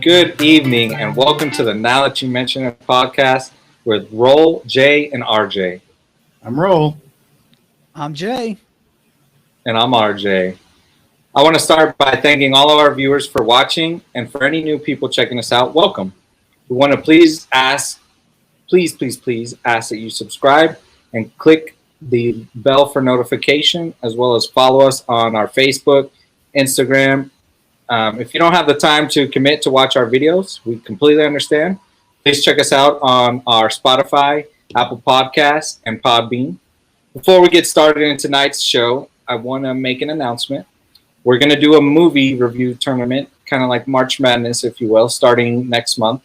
Good evening, and welcome to the Now That You Mention It podcast with Roll, Jay, and RJ. I'm Roll. I'm Jay. And I'm RJ. I want to start by thanking all of our viewers for watching, and for any new people checking us out, welcome. We want to please ask that you subscribe and click the bell for notification, as well as follow us on our Facebook, Instagram. If you don't have the time to commit to watch our videos, we completely understand. Please check us out on our Spotify, Apple Podcasts, and Podbean. Before we get started in tonight's show, I want to make an announcement. We're going to do a movie review tournament, kind of like March Madness, if you will, starting next month.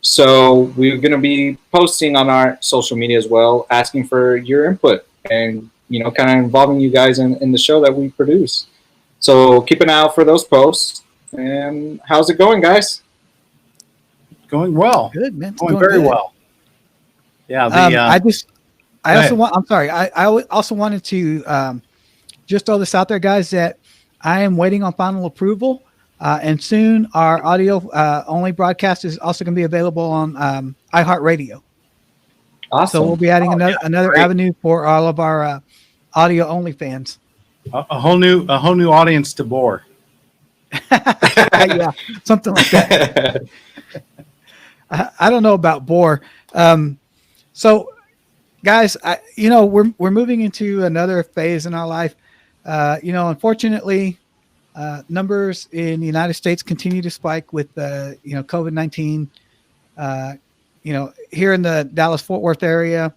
So we're going to be posting on our social media as well, asking for your input and, kind of involving you guys in the show that we produce. So keep an eye out for those posts. And how's it going, guys? Going well. Good, man. Going very well. Yeah. I also wanted to just throw this out there, guys, that I am waiting on final approval. And soon our audio only broadcast is also going to be available on iHeartRadio. Awesome. So we'll be adding another avenue for all of our audio only fans. A whole new audience to bore. Yeah, something like that. I don't know about bore. So, guys, we're moving into another phase in our life. Unfortunately, numbers in the United States continue to spike with COVID-19. Here in the Dallas-Fort Worth area,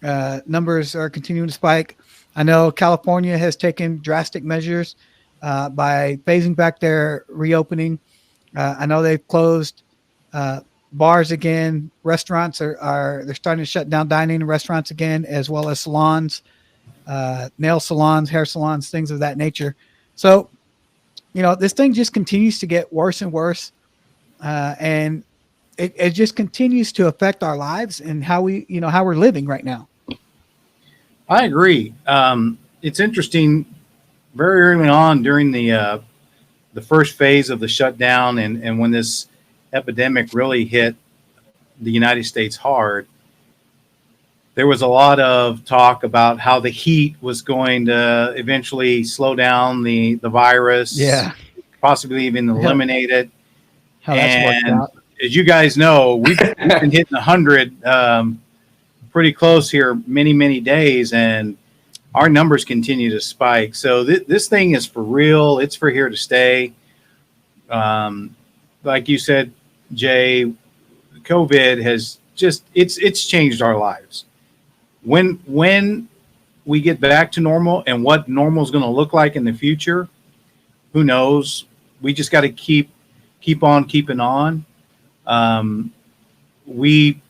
numbers are continuing to spike. I know California has taken drastic measures by phasing back their reopening. I know they've closed bars again. Restaurants they're starting to shut down dining in restaurants again, as well as salons, nail salons, hair salons, things of that nature. So, this thing just continues to get worse and worse, and it just continues to affect our lives and how we're living right now. I agree. It's interesting. Very early on during the first phase of the shutdown, and when this epidemic really hit the United States hard, there was a lot of talk about how the heat was going to eventually slow down the virus, possibly even eliminate it. How that's worked out. As you guys know, we've been hitting 100 pretty close here many days, and our numbers continue to spike. So this thing is for real. It's for here to stay. Like you said, Jay, COVID has it's changed our lives. When we get back to normal and what normal is going to look like in the future, who knows? We just got to keep on keeping on. We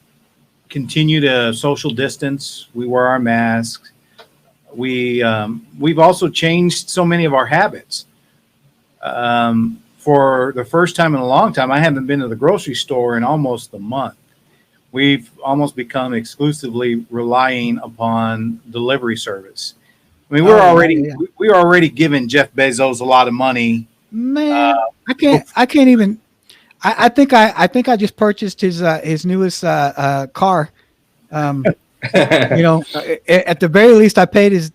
continue to social distance. We wear our masks. We've also changed so many of our habits. For the first time in a long time, I haven't been to the grocery store in almost a month. We've almost become exclusively relying upon delivery service. I mean, we're already giving Jeff Bezos a lot of money. Man, I can't even. I think I just purchased his newest car. At the very least, I paid his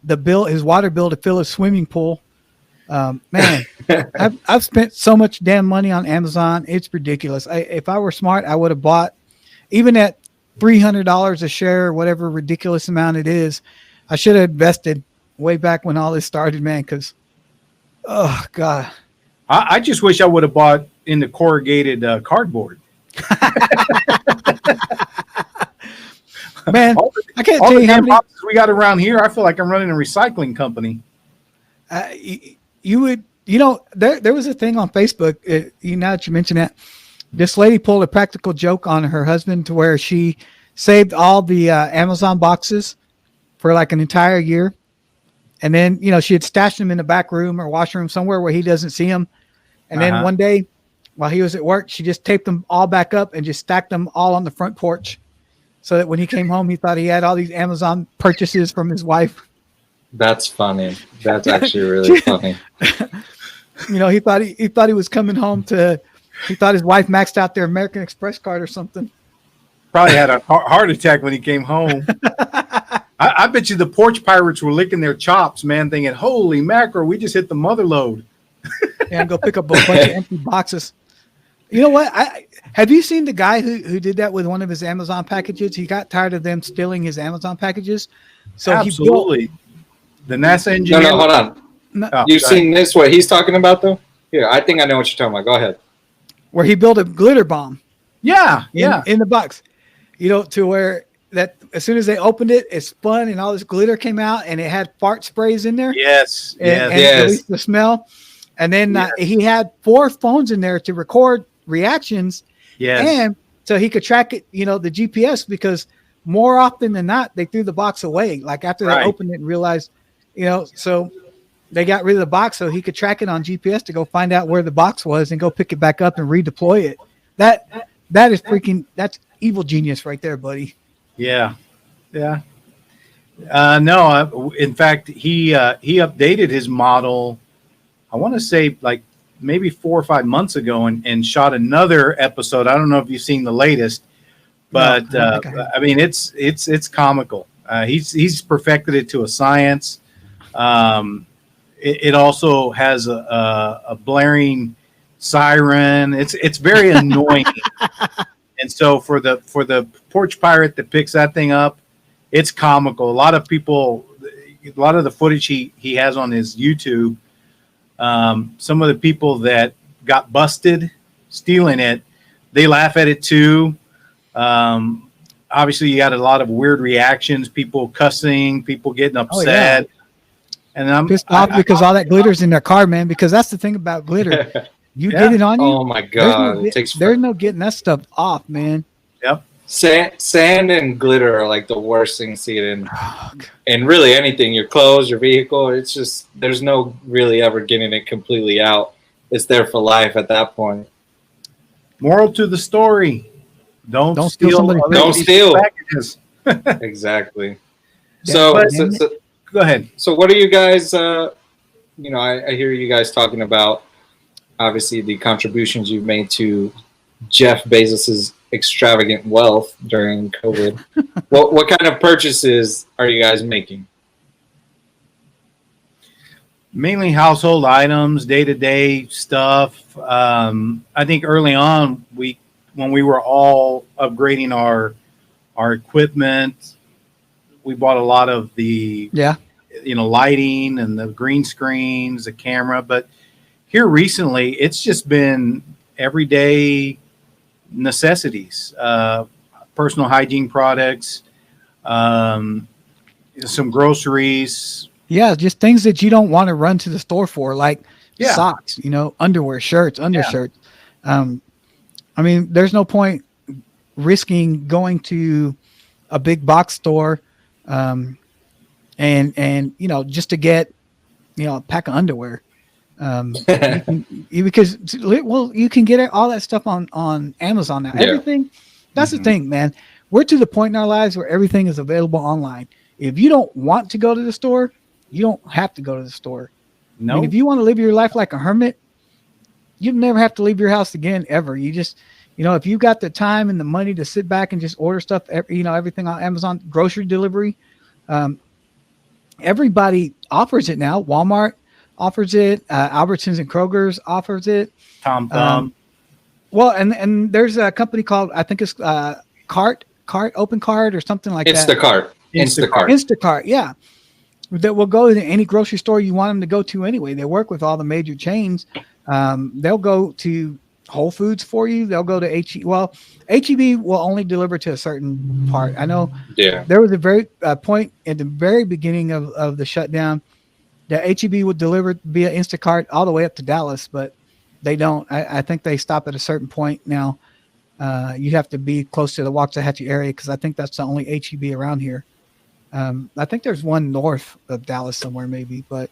water bill to fill his swimming pool. Man, I've spent so much damn money on Amazon. It's ridiculous. If I were smart, I would have bought, even at $300 a share, whatever ridiculous amount it is. I should have invested way back when all this started, man. Because, oh God, I just wish I would have bought in the corrugated cardboard. Man, I can't tell you how many boxes we got around here. I feel like I'm running a recycling company. There was a thing on Facebook. Now that you mention that, this lady pulled a practical joke on her husband to where she saved all the Amazon boxes for like an entire year. And then, she had stashed them in the back room or washroom somewhere where he doesn't see them. And then one day while he was at work, she just taped them all back up and just stacked them all on the front porch, so that when he came home, he thought he had all these Amazon purchases from his wife. That's funny. That's actually really funny. He thought he was coming home to He thought his wife maxed out their American Express card or something. Probably had a heart attack when he came home. I bet you the porch pirates were licking their chops, man, thinking, holy mackerel, we just hit the mother load. And go pick up a bunch of empty boxes. You know what? Have you seen the guy who did that with one of his Amazon packages? He got tired of them stealing his Amazon packages. So Absolutely. he built, The NASA engineer. No, hold on. You've seen this, what he's talking about, though? Here, I think I know what you're talking about. Go ahead. where he built a glitter bomb. Yeah. In the box. You know, to where that as soon as they opened it, it spun and all this glitter came out and it had fart sprays in there. Yes. And released the smell. And then he had 4 phones in there to record reactions. Yes. And so he could track it, you know, the GPS, because more often than not, they threw the box away. Like after they opened it and realized, you know, so they got rid of the box so he could track it on GPS to go find out where the box was and go pick it back up and redeploy it. That is that's evil genius right there, buddy. Yeah. No, in fact, he updated his model, I want to say like maybe 4 or 5 months ago, and shot another episode. I don't know if you've seen the latest, but no, I mean, it's comical. He's perfected it to a science. It also has a blaring siren. It's very annoying. And so for the porch pirate that picks that thing up, it's comical. A lot of the footage he has on his YouTube, some of the people that got busted stealing it, they laugh at it too. Obviously, you got a lot of weird reactions, people cussing, people getting upset. Oh, yeah. And I'm pissed off because all that glitter's in their car, man, because that's the thing about glitter. You get it on you. Oh my God. There's no getting that stuff off, man. Yep. Sand and glitter are like the worst thing to see it in. And really anything, your clothes, your vehicle, it's just, there's no really ever getting it completely out. It's there for life at that point. Moral to the story. Don't steal. Don't steal. Exactly. So go ahead. So what are you guys, I hear you guys talking about, obviously, the contributions you've made to Jeff Bezos's extravagant wealth during COVID. What kind of purchases are you guys making? Mainly household items, day-to-day stuff. I think early on, when we were all upgrading our equipment, we bought a lot of the lighting and the green screens, the camera. But here recently, it's just been everyday necessities, personal hygiene products, some groceries. Yeah, just things that you don't want to run to the store for, like socks, underwear, shirts, undershirts. I mean, there's no point risking going to a big box store and just to get a pack of underwear. Because you can get all that stuff on Amazon now. Everything. That's the thing, man. We're to the point in our lives where everything is available online. If you don't want to go to the store, you don't have to go to the store. No. I mean, if you want to live your life like a hermit, you never have to leave your house again ever. You just, if you got the time and the money to sit back and just order stuff, everything on Amazon, grocery delivery, everybody offers it now. Walmart offers it. Albertsons and Kroger's offers it. Tom Thumb. Well, and there's a company called, I think it's Open Cart or something like that. Instacart. Yeah. That will go to any grocery store you want them to go to anyway. They work with all the major chains. They'll go to Whole Foods for you. They'll go to HEB. Well, HEB will only deliver to a certain part. I know there was a very point at the very beginning of the shutdown that HEB would deliver via Instacart all the way up to Dallas, but they don't. I think they stop at a certain point now. You have to be close to the Waxahachie area because I think that's the only HEB around here. I think there's one north of Dallas somewhere, maybe, but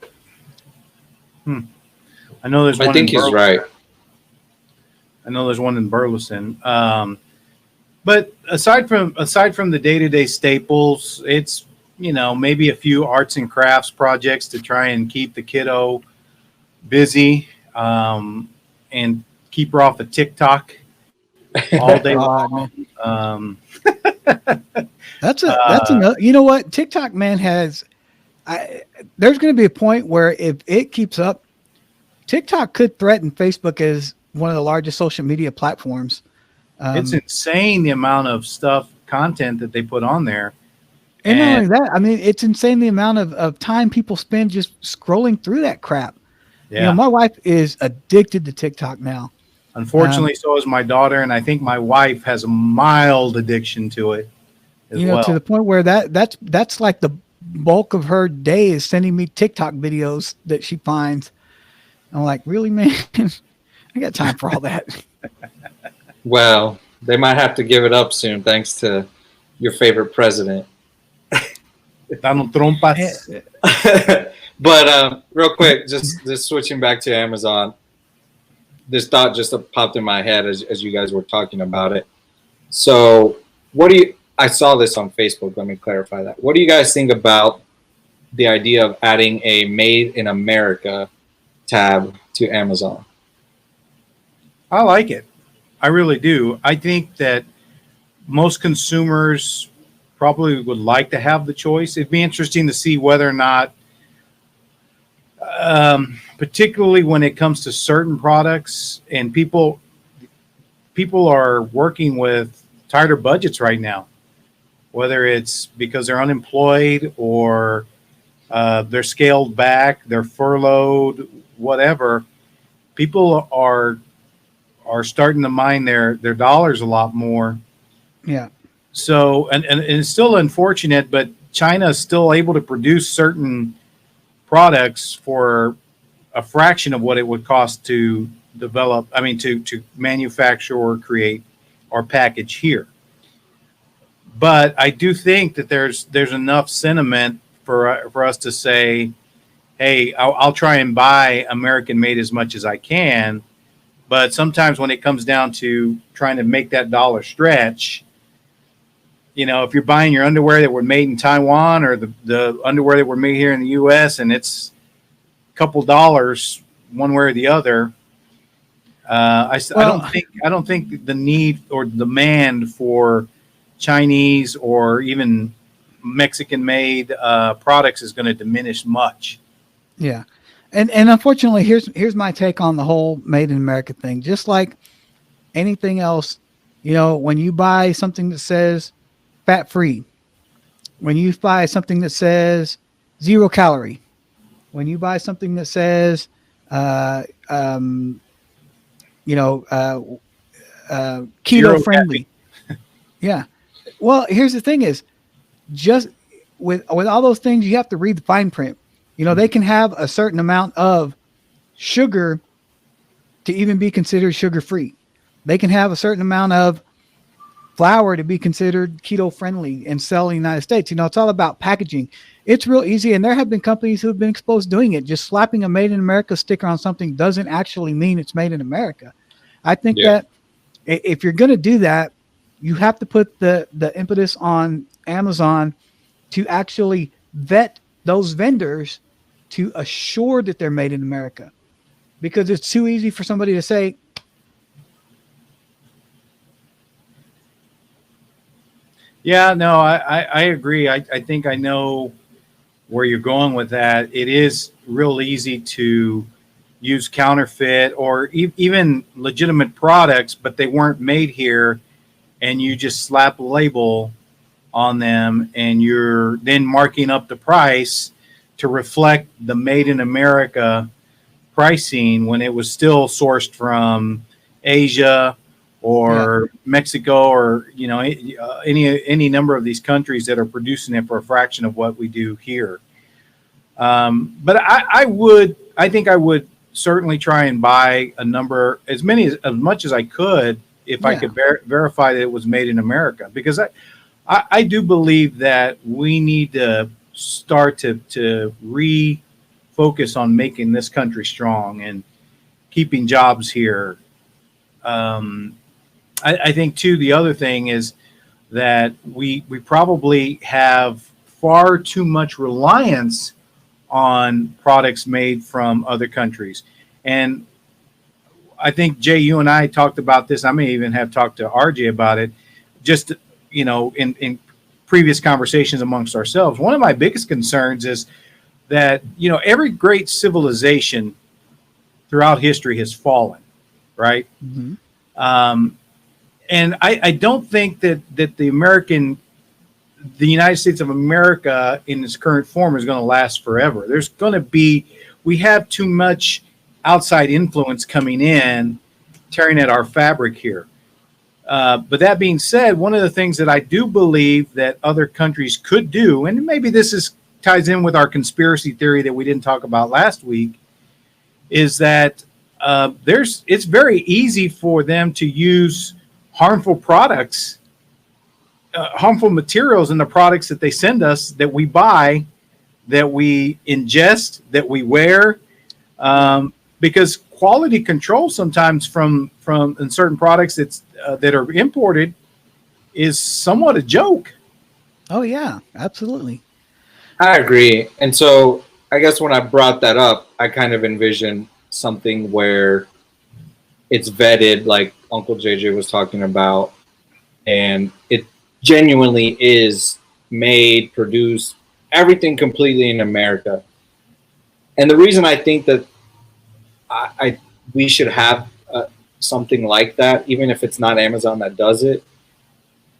I know there's one. I think he's right. I know there's one in Burleson. But aside from the day-to-day staples, it's maybe a few arts and crafts projects to try and keep the kiddo busy and keep her off of TikTok all day God, long. man. That's another. You know what? TikTok, man, there's going to be a point where if it keeps up, TikTok could threaten Facebook as one of the largest social media platforms. It's insane the amount of content that they put on there. And not only that, I mean, it's insane the amount of time people spend just scrolling through that crap. Yeah. You know, my wife is addicted to TikTok now. Unfortunately, so is my daughter, and I think my wife has a mild addiction to it as You know, well. to the point where that's like the bulk of her day is sending me TikTok videos that she finds. I'm like, really, man? I got time for all that. Well, they might have to give it up soon, thanks to your favorite president. Donald Trumpas. But real quick, just switching back to Amazon, this thought just popped in my head as you guys were talking about it. So, I saw this on Facebook. Let me clarify that. What do you guys think about the idea of adding a Made in America tab to Amazon? I like it. I really do. I think that most consumers probably would like to have the choice. It'd be interesting to see whether or not, particularly when it comes to certain products, and people are working with tighter budgets right now, whether it's because they're unemployed or they're scaled back, they're furloughed, whatever. People are starting to mind their dollars a lot more. Yeah. So, and it's still unfortunate, but China is still able to produce certain products for a fraction of what it would cost to develop, to manufacture or create or package here. But I do think that there's enough sentiment for us to say, hey, I'll try and buy American made as much as I can. But sometimes when it comes down to trying to make that dollar stretch, you know, if you're buying your underwear that were made in Taiwan or the underwear that were made here in the U.S. and it's a couple dollars one way or the other, I don't think the need or demand for Chinese or even Mexican-made products is going to diminish much. Yeah. And unfortunately, here's my take on the whole Made in America thing. Just like anything else, you know, when you buy something that says fat free, when you buy something that says 0 calorie, when you buy something that says, keto friendly. Yeah. Well, here's the thing is just with all those things, you have to read the fine print. You know, they can have a certain amount of sugar to even be considered sugar free. They can have a certain amount of flour to be considered keto friendly and sell in the United States. You know, it's all about packaging. It's real easy. And there have been companies who have been exposed doing it. Just slapping a Made in America sticker on something doesn't actually mean it's made in America. I think that if you're going to do that, you have to put the impetus on Amazon to actually vet those vendors to assure that they're made in America, because it's too easy for somebody to say, yeah, no, I agree. I think I know where you're going with that. It is real easy to use counterfeit or even legitimate products, but they weren't made here, and you just slap a label on them, and you're then marking up the price to reflect the Made in America pricing when it was still sourced from Asia or Mexico, or you know, any number of these countries that are producing it for a fraction of what we do here. But I think I would certainly try and buy as much as I could if I could verify that it was made in America, because I do believe that we need to start to refocus on making this country strong and keeping jobs here. I think too, the other thing is that we probably have far too much reliance on products made from other countries. And I think Jay, you and I talked about this. I may even have talked to RJ about it, just in previous conversations amongst ourselves. One of my biggest concerns is that every great civilization throughout history has fallen, right? Mm-hmm. And I don't think that the United States of America in its current form is going to last forever. We have too much outside influence coming in, tearing at our fabric here. But that being said, one of the things that I do believe that other countries could do, and maybe ties in with our conspiracy theory that we didn't talk about last week, is that it's very easy for them to use harmful products, harmful materials in the products that they send us, that we buy, that we ingest, that we wear, because quality control sometimes from in certain products that are imported is somewhat a joke. Oh yeah, absolutely. I agree. And so I guess when I brought that up, I kind of envisioned something where it's vetted, like Uncle JJ was talking about, and it genuinely is made, produced, everything completely in America. And the reason I think that we should have something like that, even if it's not Amazon that does it,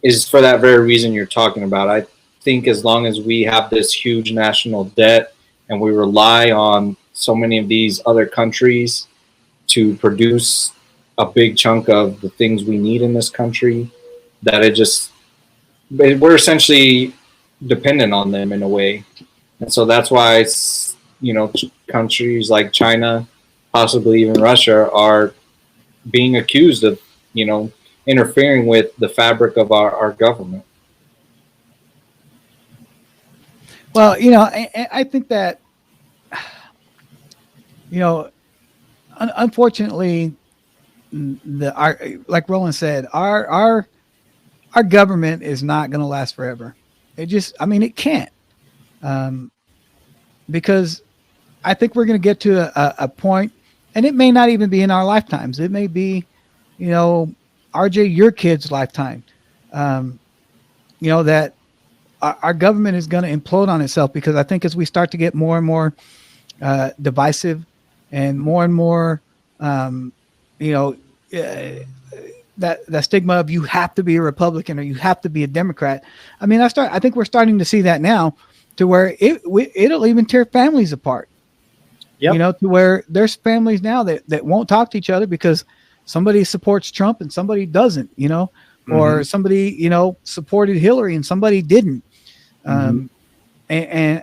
is for that very reason you're talking about. I think as long as we have this huge national debt and we rely on so many of these other countries to produce a big chunk of the things we need in this country, that we're essentially dependent on them in a way. And so that's why countries like China, possibly even Russia, are being accused of interfering with the fabric of our government. Well, I think that unfortunately, like Roland said, our government is not going to last forever. It can't, because I think we're going to get to a point, and it may not even be in our lifetimes. It may be, RJ, your kid's lifetime. That our government is going to implode on itself, because I think as we start to get more and more divisive and more, that stigma of you have to be a Republican or you have to be a Democrat. I think we're starting to see that now, to where it'll even tear families apart. Yep. To where there's families now that won't talk to each other because somebody supports Trump and somebody doesn't, or somebody, supported Hillary and somebody didn't. And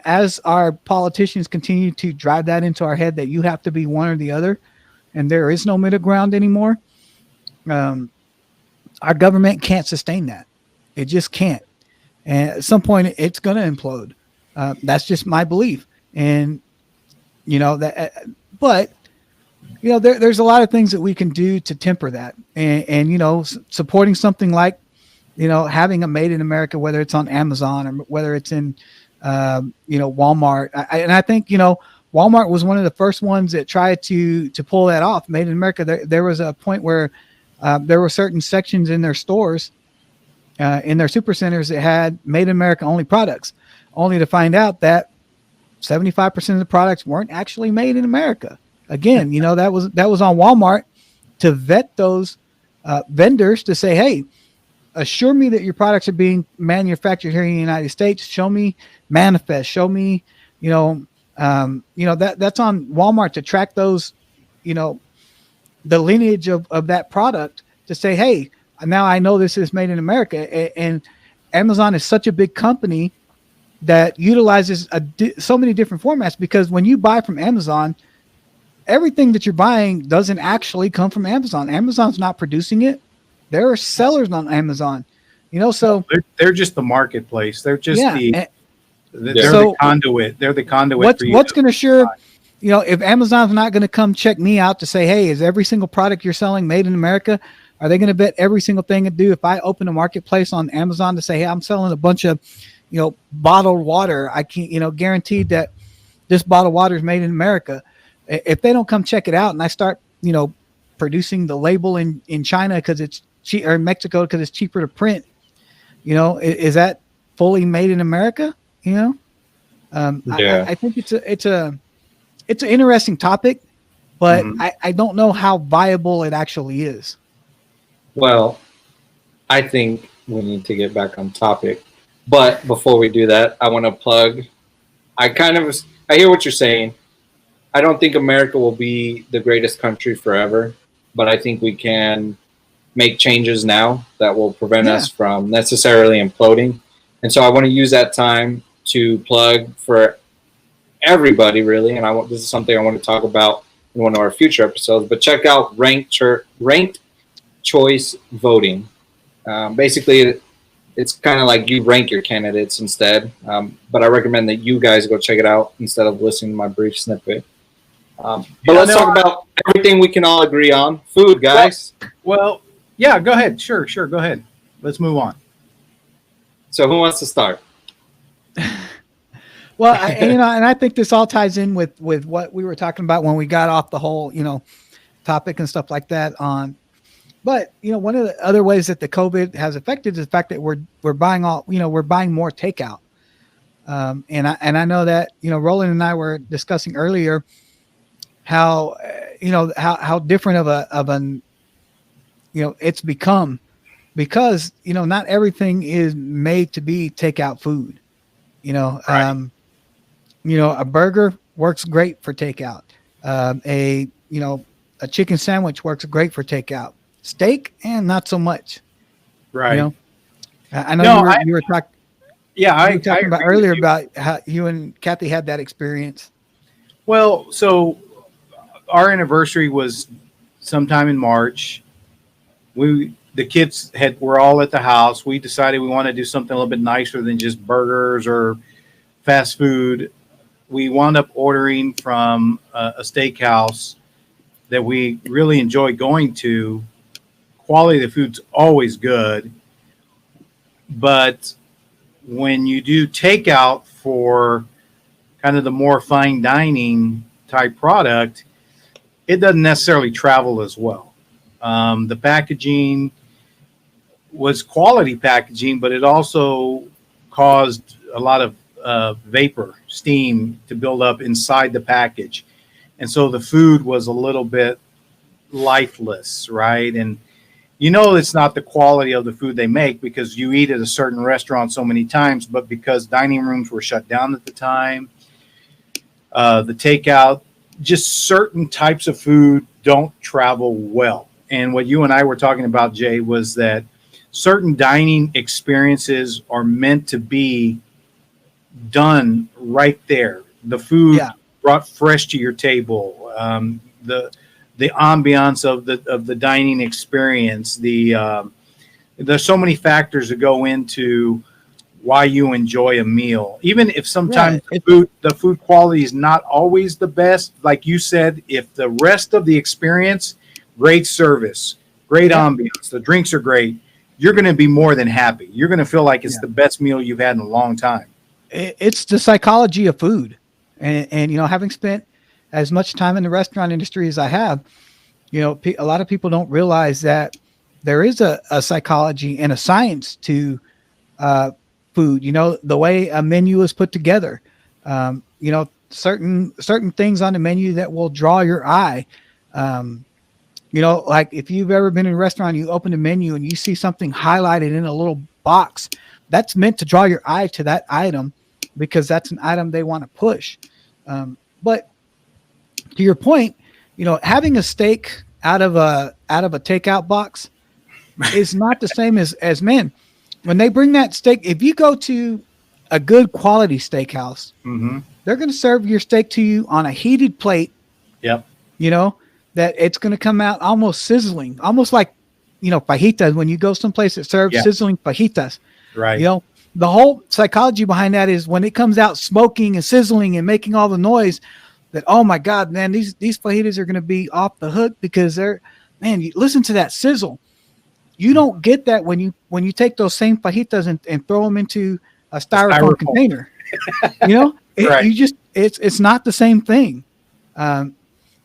as our politicians continue to drive that into our head that you have to be one or the other, and there is no middle ground anymore, our government can't sustain that. It just can't. And at some point, it's going to implode. That's just my belief. And but there's a lot of things that we can do to temper that, and supporting something like having a Made in America, whether it's on Amazon or whether it's in Walmart. I think Walmart was one of the first ones that tried to pull that off. Made in America. There was a point where there were certain sections in their stores, in their supercenters, that had Made in America only products, only to find out that 75% of the products weren't actually made in America. Again, that was on Walmart to vet those vendors to say, hey, assure me that your products are being manufactured here in the United States. Show me manifest. Show me, that's on Walmart to track those, the lineage of that product, to say, hey, now I know this is made in America. And Amazon is such a big company that utilizes so many different formats, because when you buy from Amazon, everything that you're buying doesn't actually come from Amazon. Amazon's not producing it. There are sellers on Amazon, so they're just the marketplace. They're just the conduit. They're the conduit. What's going to assure, if Amazon's not going to come check me out to say, hey, is every single product you're selling made in America? Are they going to vet every single thing I do? If I open a marketplace on Amazon to say, hey, I'm selling a bunch of bottled water, I can't, guaranteed that this bottled water is made in America. If they don't come check it out and I start, producing the label in China because it's cheap, or in Mexico because it's cheaper to print. You know, is that fully made in America? You know, I think it's an interesting topic, but I don't know how viable it actually is. Well, I think we need to get back on topic. But before we do that, I want to plug. I hear what you're saying. I don't think America will be the greatest country forever, but I think we can make changes now that will prevent us from necessarily imploding. And so I want to use that time to plug for everybody, really. And this is something I want to talk about in one of our future episodes. But check out ranked choice voting. Basically, it's kind of like you rank your candidates instead. But I recommend that you guys go check it out instead of listening to my brief snippet. But let's talk about everything we can all agree on. Food, guys. Well, yeah, go ahead. Sure. Go ahead. Let's move on. So who wants to start? Well, and I think this all ties in with what we were talking about when we got off the whole, topic and stuff like that on. But, one of the other ways that the COVID has affected is the fact that we're buying we're buying more takeout. And I know that, Roland and I were discussing earlier how different of an it's become, because not everything is made to be takeout food. Right. A burger works great for takeout. A chicken sandwich works great for takeout. Steak, and not so much. Right. I know you were talking. Yeah, I talking about earlier about how you and Kathy had that experience. Well, so our anniversary was sometime in March. The kids were all at the house. We decided we want to do something a little bit nicer than just burgers or fast food. We wound up ordering from a steakhouse that we really enjoy going to. Quality of the food's always good, but when you do takeout for kind of the more fine dining type product, it doesn't necessarily travel as well. The packaging was quality packaging, but it also caused a lot of vapor, steam to build up inside the package. And so the food was a little bit lifeless, right? And it's not the quality of the food they make because you eat at a certain restaurant so many times, but because dining rooms were shut down at the time, the takeout, just certain types of food don't travel well. And what you and I were talking about, Jay, was that certain dining experiences are meant to be done right there. The food brought fresh to your table. The ambiance of the dining experience. There's so many factors that go into why you enjoy a meal. Even if sometimes the food quality is not always the best, like you said, if the rest of the experience, great service, great ambiance, the drinks are great, you're going to be more than happy. You're going to feel like it's the best meal you've had in a long time. It's the psychology of food. And having spent as much time in the restaurant industry as I have, a lot of people don't realize that there is a psychology and a science to food. The way a menu is put together. Certain things on the menu that will draw your eye. Like if you've ever been in a restaurant, you open the menu and you see something highlighted in a little box, that's meant to draw your eye to that item because that's an item they want to push. But to your point, having a steak out of a takeout box is not the same as men. When they bring that steak, if you go to a good quality steakhouse, they're going to serve your steak to you on a heated plate. Yep. That it's going to come out almost sizzling, almost like, fajitas. When you go someplace that serves sizzling fajitas, right? The whole psychology behind that is when it comes out smoking and sizzling and making all the noise, that, oh my God, man, these fajitas are going to be off the hook because you listen to that sizzle. You don't get that when you take those same fajitas and throw them into a styrofoam container. Right. It's not the same thing.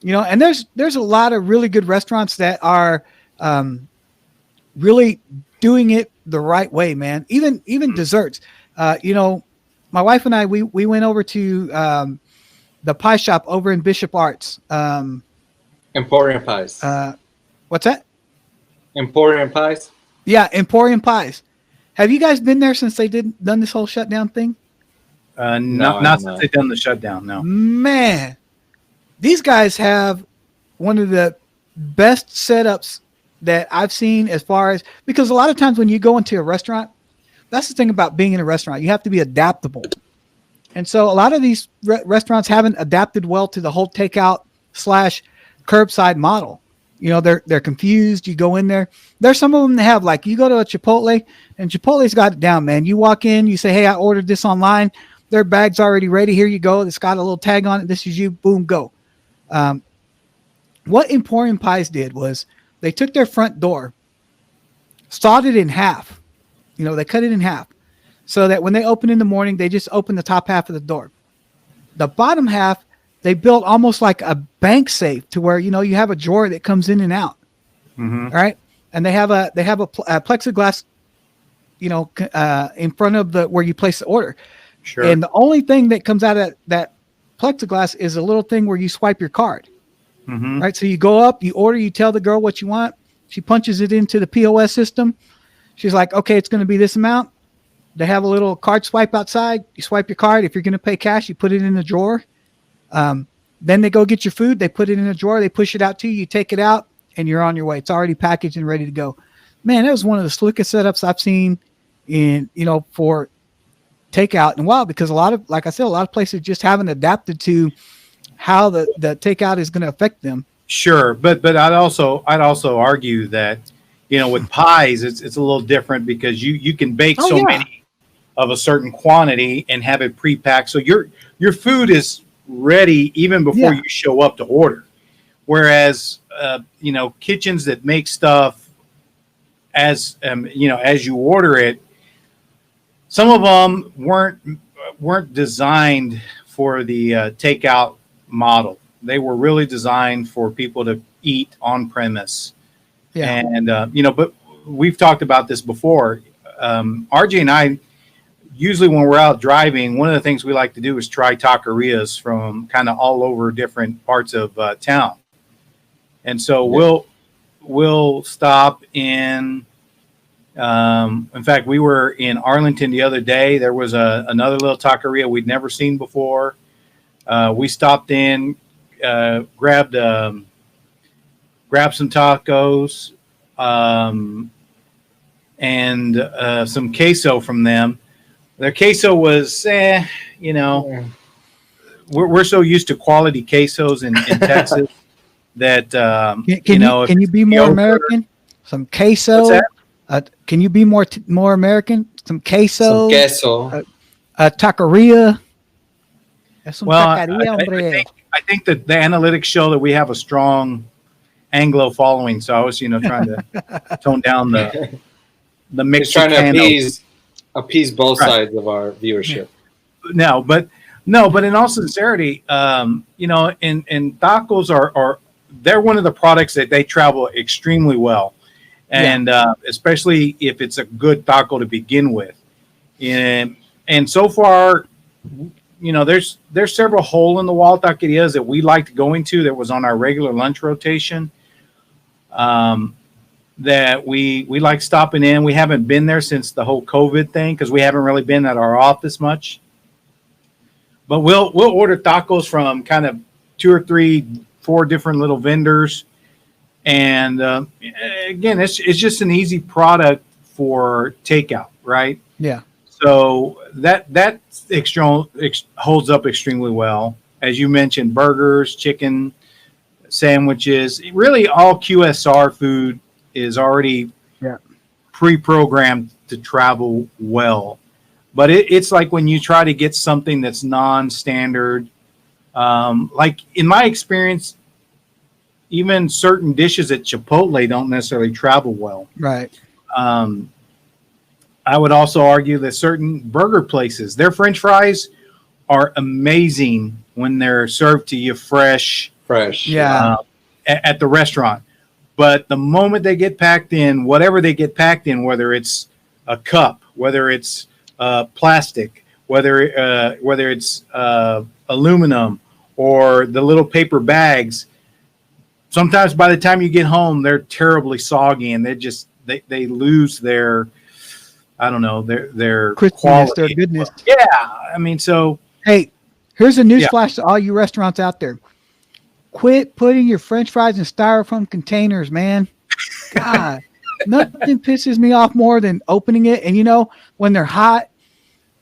And there's a lot of really good restaurants that are really doing it the right way, man. Even desserts. My wife and I we went over to the pie shop over in Bishop Arts. Emporium Pies. What's that? Emporium Pies. Yeah, Emporium Pies. Have you guys been there since they done this whole shutdown thing? Not since they've done the shutdown. No, man, these guys have one of the best setups that I've seen as far as, because a lot of times when you go into a restaurant, that's the thing about being in a restaurant. You have to be adaptable. And so a lot of these restaurants haven't adapted well to the whole takeout / curbside model. They're confused. You go in there. There's some of them that have, like, you go to a Chipotle, and Chipotle's got it down, man. You walk in, you say, hey, I ordered this online. Their bag's already ready. Here you go. It's got a little tag on it. This is you. Boom, go. What Emporium Pies did was they took their front door, sawed it in half. They cut it in half so that when they open in the morning, they just open the top half of the door. The bottom half, they built almost like a bank safe to where, you have a drawer that comes in and out. Mm-hmm. All right. And they have a plexiglass, in front of where you place the order. Sure. And the only thing that comes out of that plexiglass is a little thing where you swipe your card. Mm-hmm. Right. So you go up, you order, you tell the girl what you want. She punches it into the POS system. She's like, okay, it's going to be this amount. They have a little card swipe outside. You swipe your card. If you're going to pay cash, you put it in the drawer. Then they go get your food. They put it in a drawer. They push it out to you. You take it out and you're on your way. It's already packaged and ready to go. Man, that was one of the slickest setups I've seen for takeout in a while, because like I said, a lot of places just haven't adapted to how the takeout is going to affect them. Sure. But I'd also argue that, with pies, it's a little different because you can bake many of a certain quantity and have it pre-packed. So your food is ready even before you show up to order. Whereas, kitchens that make stuff as you order it, some of them weren't designed for the takeout model. They were really designed for people to eat on premise. Yeah. And, but we've talked about this before. RJ and I, usually when we're out driving, one of the things we like to do is try taquerias from kind of all over different parts of town. And so we'll stop in fact, we were in Arlington the other day. There was another little taqueria we'd never seen before. We stopped in, grabbed some tacos, and some queso from them. Their queso was, we're so used to quality quesos in Texas that can you be more American? Some queso. What's that? Can you be more American? Some queso. Some queso. Taqueria. Well, I think that the analytics show that we have a strong Anglo following. So I was, trying to tone down the Mexican. Trying to appease both sides of our viewership. No, but in all sincerity, and tacos they're one of the products that they travel extremely well. And especially if it's a good taco to begin with. And so far, there's several hole in the wall taquerias that we liked going to that was on our regular lunch rotation that we like stopping in. We haven't been there since the whole COVID thing because we haven't really been at our office much. But we'll order tacos from kind of 2 or 3, 4 different little vendors. And again, it's just an easy product for takeout, right? Yeah. So that holds up extremely well. As you mentioned, burgers, chicken sandwiches, really all QSR food is already pre-programmed to travel well. But it's like when you try to get something that's non-standard, like in my experience, even certain dishes at Chipotle don't necessarily travel well. Right. I would also argue that certain burger places, their French fries are amazing when they're served to you fresh fresh. Yeah. At the restaurant. But the moment they get packed in, whatever they get packed in, whether it's a cup, whether it's plastic, whether it's aluminum or the little paper bags, sometimes by the time you get home, they're terribly soggy and they lose their, I don't know, their Crispiness, quality. their goodness. Yeah, I mean, so Hey, here's a newsflash to all you restaurants out there. Quit putting your French fries in styrofoam containers, man. God, nothing pisses me off more than opening it. And when they're hot,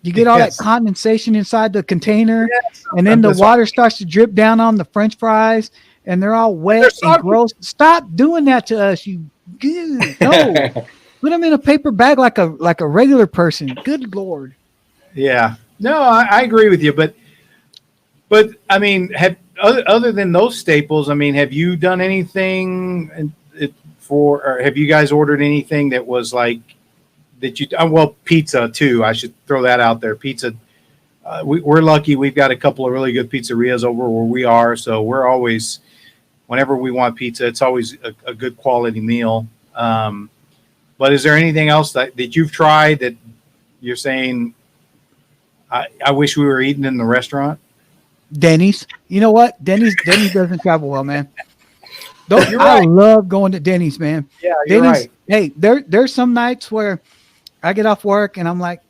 you get all that condensation inside the container, and then the water starts to drip down on the French fries, and they're all wet and gross. Stop doing that to us, you. No, put them in a paper bag like a regular person. Good Lord. Yeah, no, I agree with you, but I mean, other than those staples, I mean, have you done anything or have you guys ordered anything that was like that you? Well, pizza too. I should throw that out there. Pizza. We're lucky. We've got a couple of really good pizzerias over where we are, so we're always, whenever we want pizza, it's always a good quality meal. But is there anything else that you've tried that you're saying, I wish we were eating in the restaurant? Denny's. You know what? Denny's doesn't travel well, man. You're I right. love going to Denny's, man. Yeah, you're Denny's, right. Hey, there's some nights where I get off work and I'm like,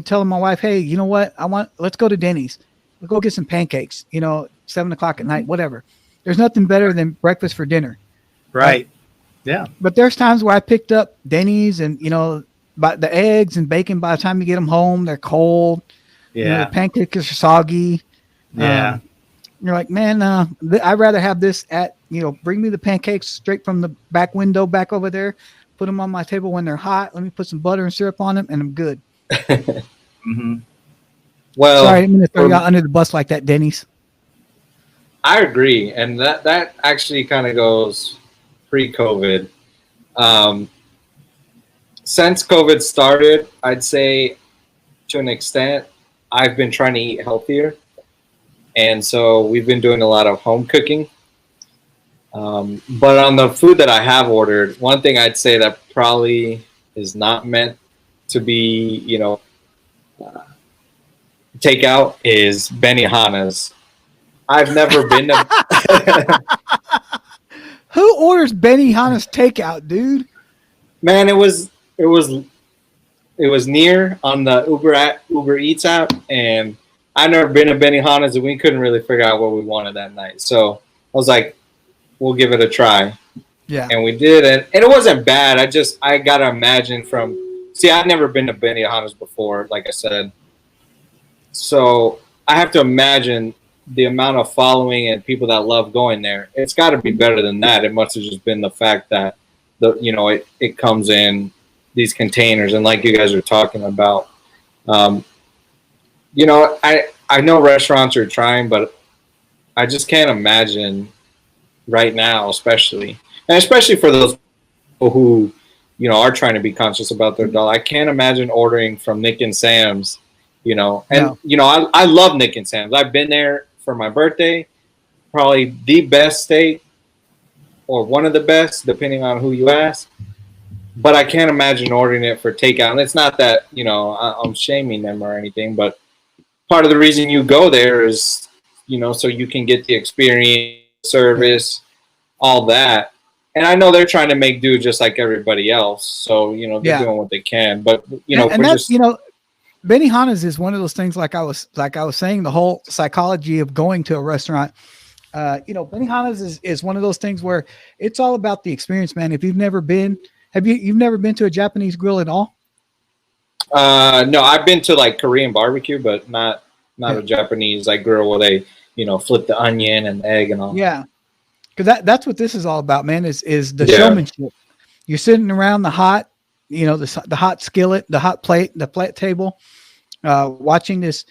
telling my wife, hey, you know what? Let's go to Denny's. We'll go get some pancakes, 7:00 at night, whatever. There's nothing better than breakfast for dinner. Right. Yeah. But there's times where I picked up Denny's and, by the eggs and bacon, by the time you get them home, they're cold. Yeah. The pancakes are soggy. Yeah. You're like, man, I'd rather have this bring me the pancakes straight from the back window back over there, put them on my table when they're hot. Let me put some butter and syrup on them and I'm good. Mm-hmm. Well, sorry, I didn't mean to throw you out under the bus like that, Denny's. I agree. And that actually kind of goes pre-COVID. Since COVID started, I'd say to an extent, I've been trying to eat healthier. And so we've been doing a lot of home cooking. But on the food that I have ordered, one thing I'd say that probably is not meant to be, takeout is Benihana's. I've never been to. Who orders Benihana's takeout, dude? Man, it was near on the Uber Eats app, and I've never been to Benihana's, and we couldn't really figure out what we wanted that night. So I was like, we'll give it a try. Yeah. And we did it, and it wasn't bad. I gotta imagine I've never been to Benihana's before, like I said. So I have to imagine the amount of following and people that love going there. It's got to be better than that. It must have just been the fact that it comes in these containers, and like you guys are talking about, I know restaurants are trying, but I just can't imagine right now, especially for those people who are trying to be conscious about their dollar. I can't imagine ordering from Nick and Sam's, and No. I love Nick and Sam's. I've been there for my birthday, probably the best steak or one of the best, depending on who you ask. But I can't imagine ordering it for takeout. And it's not that, I'm shaming them or anything, but part of the reason you go there is, so you can get the experience, service, all that. And I know they're trying to make do just like everybody else. So, they're doing what they can. But, Benihana's is one of those things, like I was saying, the whole psychology of going to a restaurant. Benihana's is one of those things where it's all about the experience, man. If you've never been, you've never been to a Japanese grill at all? No, I've been to like Korean barbecue, but not a Japanese grill where they, flip the onion and egg and all. Yeah. Because that's what this is all about, man, is the showmanship. You're sitting around the hot, the hot skillet, the hot plate, the plate table, watching this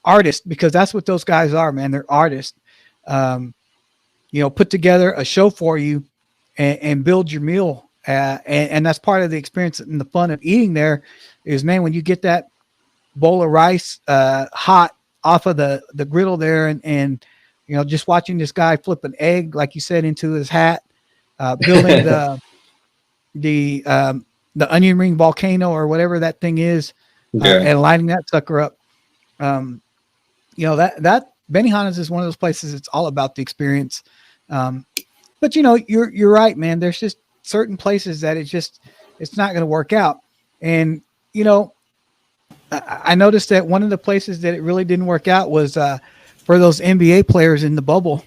artist, because that's what those guys are, man. They're artists. Put together a show for you and build your meal. And that's part of the experience and the fun of eating there is, man, when you get that bowl of rice hot off of the griddle there and just watching this guy flip an egg, like you said, into his hat, building the onion ring volcano or whatever that thing is, Yeah. and lighting that sucker up. That Benihana's is one of those places. It's all about the experience. But you're right, man. There's just certain places that it's not going to work out. And, I noticed that one of the places that it really didn't work out was for those NBA players in the bubble.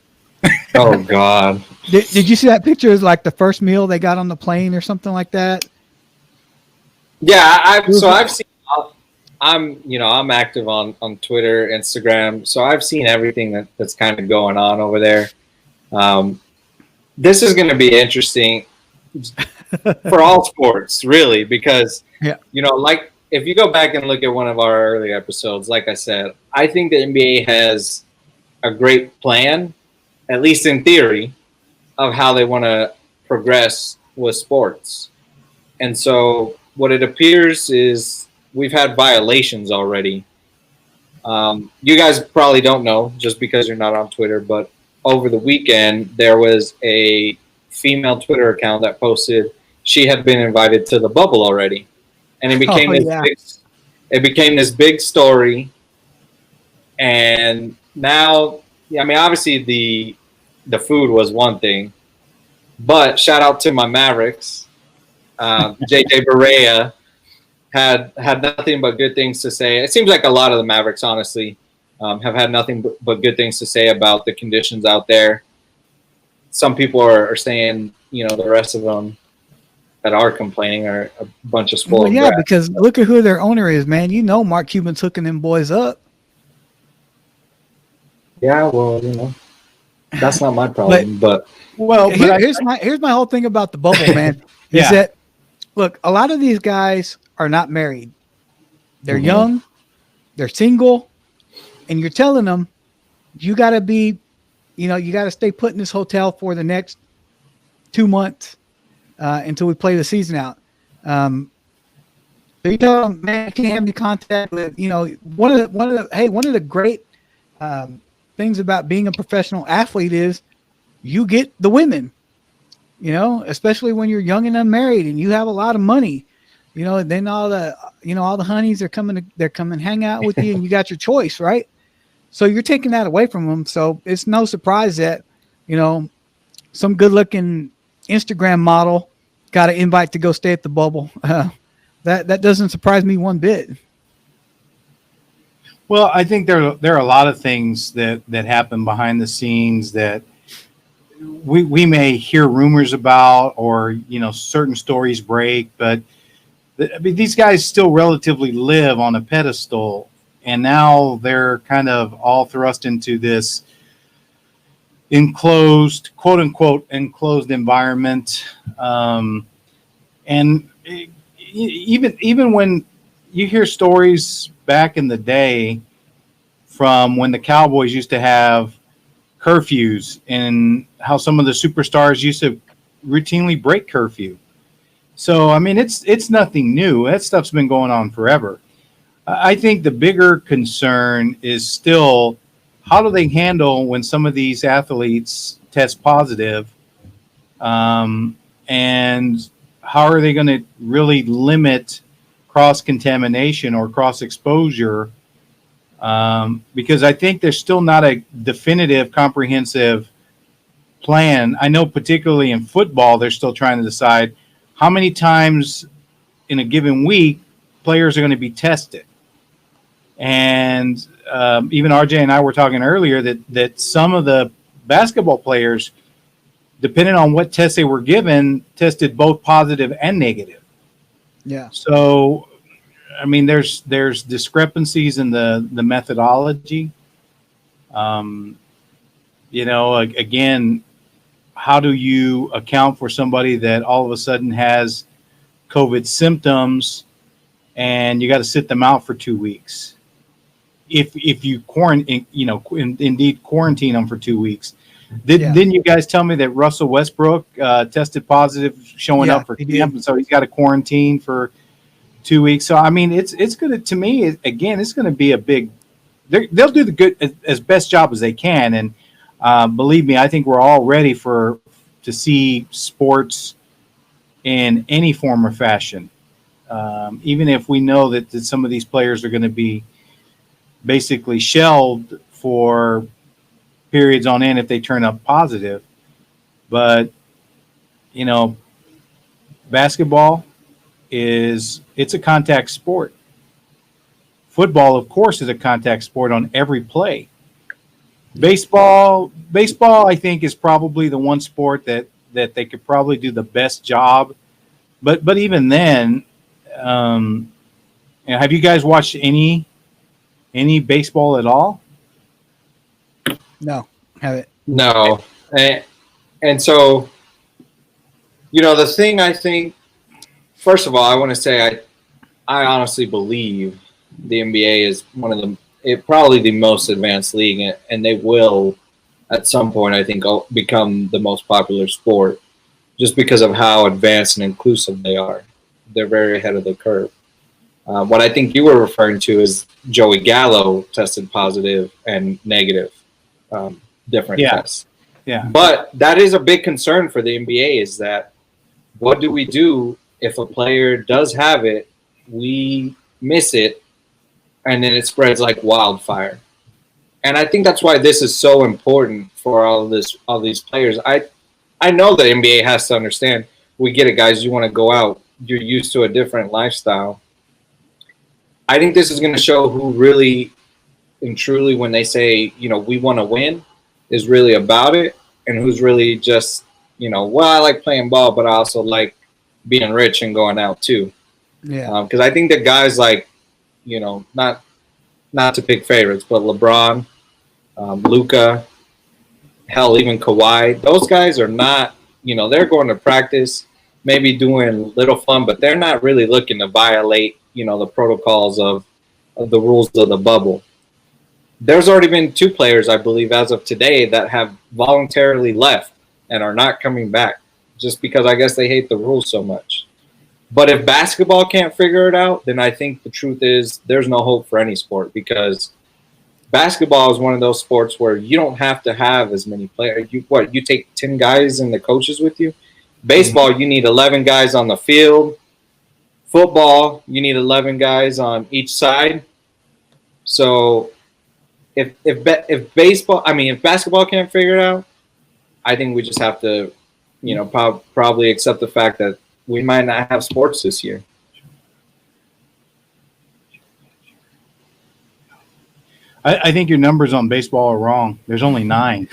Oh God. Did you see that picture? Is like the first meal they got on the plane or something like that? Yeah, I've seen. I'm active on Twitter, Instagram, so I've seen everything that's kind of going on over there. This is going to be interesting for all sports, really, because like if you go back and look at one of our early episodes, like I said, I think the NBA has a great plan, at least in theory, of how they want to progress with sports. And so what it appears is we've had violations already. You guys probably don't know just because you're not on Twitter, but over the weekend, there was a female Twitter account that posted she had been invited to the bubble already. And it became this big story. And now, obviously the food was one thing, but shout out to my Mavericks. JJ Barea had nothing but good things to say. It seems like a lot of the Mavericks, honestly, have had nothing but good things to say about the conditions out there. Some people are saying, the rest of them that are complaining are a bunch of spoiled brats. Because look at who their owner is, man. Mark Cuban's hooking them boys up. Yeah, well, that's not my problem. Here's my whole thing about the bubble, man. Is that, look, a lot of these guys are not married. They're young, they're single, and you're telling them you got to be, you got to stay put in this hotel for the next 2 months until we play the season out. So you tell them, man, I can't have any contact with, one of the great things about being a professional athlete is you get the women, especially when you're young and unmarried and you have a lot of money, and then all the honeys are coming to hang out with you and you got your choice, right? So you're taking that away from them. So it's no surprise that, some good looking Instagram model got an invite to go stay at the bubble. That doesn't surprise me one bit. Well, I think there are a lot of things that happen behind the scenes that we may hear rumors about, or certain stories break, but these guys still relatively live on a pedestal, and now they're kind of all thrust into this enclosed, quote unquote, enclosed environment, and even when you hear stories back in the day from when the Cowboys used to have curfews and how some of the superstars used to routinely break curfew. So, it's nothing new. That stuff's been going on forever. I think the bigger concern is still how do they handle when some of these athletes test positive, and how are they going to really limit cross-contamination or cross-exposure, because I think there's still not a definitive, comprehensive plan. I know particularly in football, they're still trying to decide how many times in a given week players are going to be tested. And even RJ and I were talking earlier that some of the basketball players, depending on what test they were given, tested both positive and negative. Yeah. So, there's discrepancies in the methodology. Again, how do you account for somebody that all of a sudden has COVID symptoms and you got to sit them out for 2 weeks? If you quarantine, indeed quarantine them for 2 weeks. Didn't you guys tell me that Russell Westbrook tested positive showing up for camp, and so he's got to quarantine for 2 weeks? So it's going to, to me, again, it's going to be a big. They'll do the good as best job as they can, and Believe me, I think we're all ready to see sports in any form or fashion. Even if we know that some of these players are going to be basically shelved for periods on end if they turn up positive. But, basketball it's a contact sport. Football, of course, is a contact sport on every play. Baseball, I think, is probably the one sport that they could probably do the best job. But even then, have you guys watched any baseball at all? No, haven't. No. And so, the thing I think, first of all, I want to say I honestly believe the NBA is probably the most advanced league, and they will, at some point, I think, become the most popular sport just because of how advanced and inclusive they are. They're very ahead of the curve. What I think you were referring to is Joey Gallo tested positive and negative, different tests. Yeah. But that is a big concern for the NBA is that what do we do if a player does have it, we miss it, and then it spreads like wildfire? And I think that's why this is so important for all these players. I know the NBA has to understand. We get it, guys. You want to go out. You're used to a different lifestyle. I think this is going to show who really and truly, when they say, we want to win, is really about it, and who's really just, well, I like playing ball, but I also like being rich and going out too. Yeah. Because I think that guys like, not to pick favorites, but LeBron, Luka, hell, even Kawhi, those guys are not, they're going to practice, maybe doing little fun, but they're not really looking to violate, the protocols of the rules of the bubble. There's already been 2 players, I believe, as of today that have voluntarily left and are not coming back just because I guess they hate the rules so much. But if basketball can't figure it out, then I think the truth is there's no hope for any sport, because basketball is one of those sports where you don't have to have as many players. You take 10 guys and the coaches with you? Baseball, you need 11 guys on the field. Football, you need 11 guys on each side. So if basketball can't figure it out, I think we just have to, probably accept the fact that we might not have sports this year. I think your numbers on baseball are wrong. There's only 9.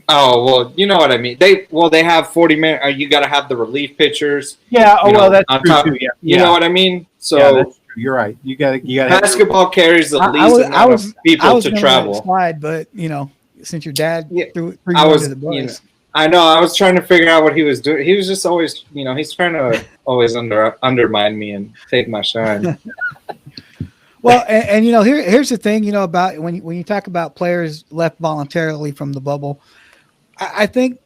Oh, well, you know what I mean. They have 40 minutes. You got to have the relief pitchers. Yeah. Oh, well, that's true top, too. Yeah. You know what I mean? So yeah, that's true. You're right. You got to. Basketball carries the least amount of people to travel. Slide, but since your dad threw you under the bus. I know. I was trying to figure out what he was doing. He was just always, he's trying to always undermine me and take my shine. Well, and here's the thing, about when you talk about players left voluntarily from the bubble, I think,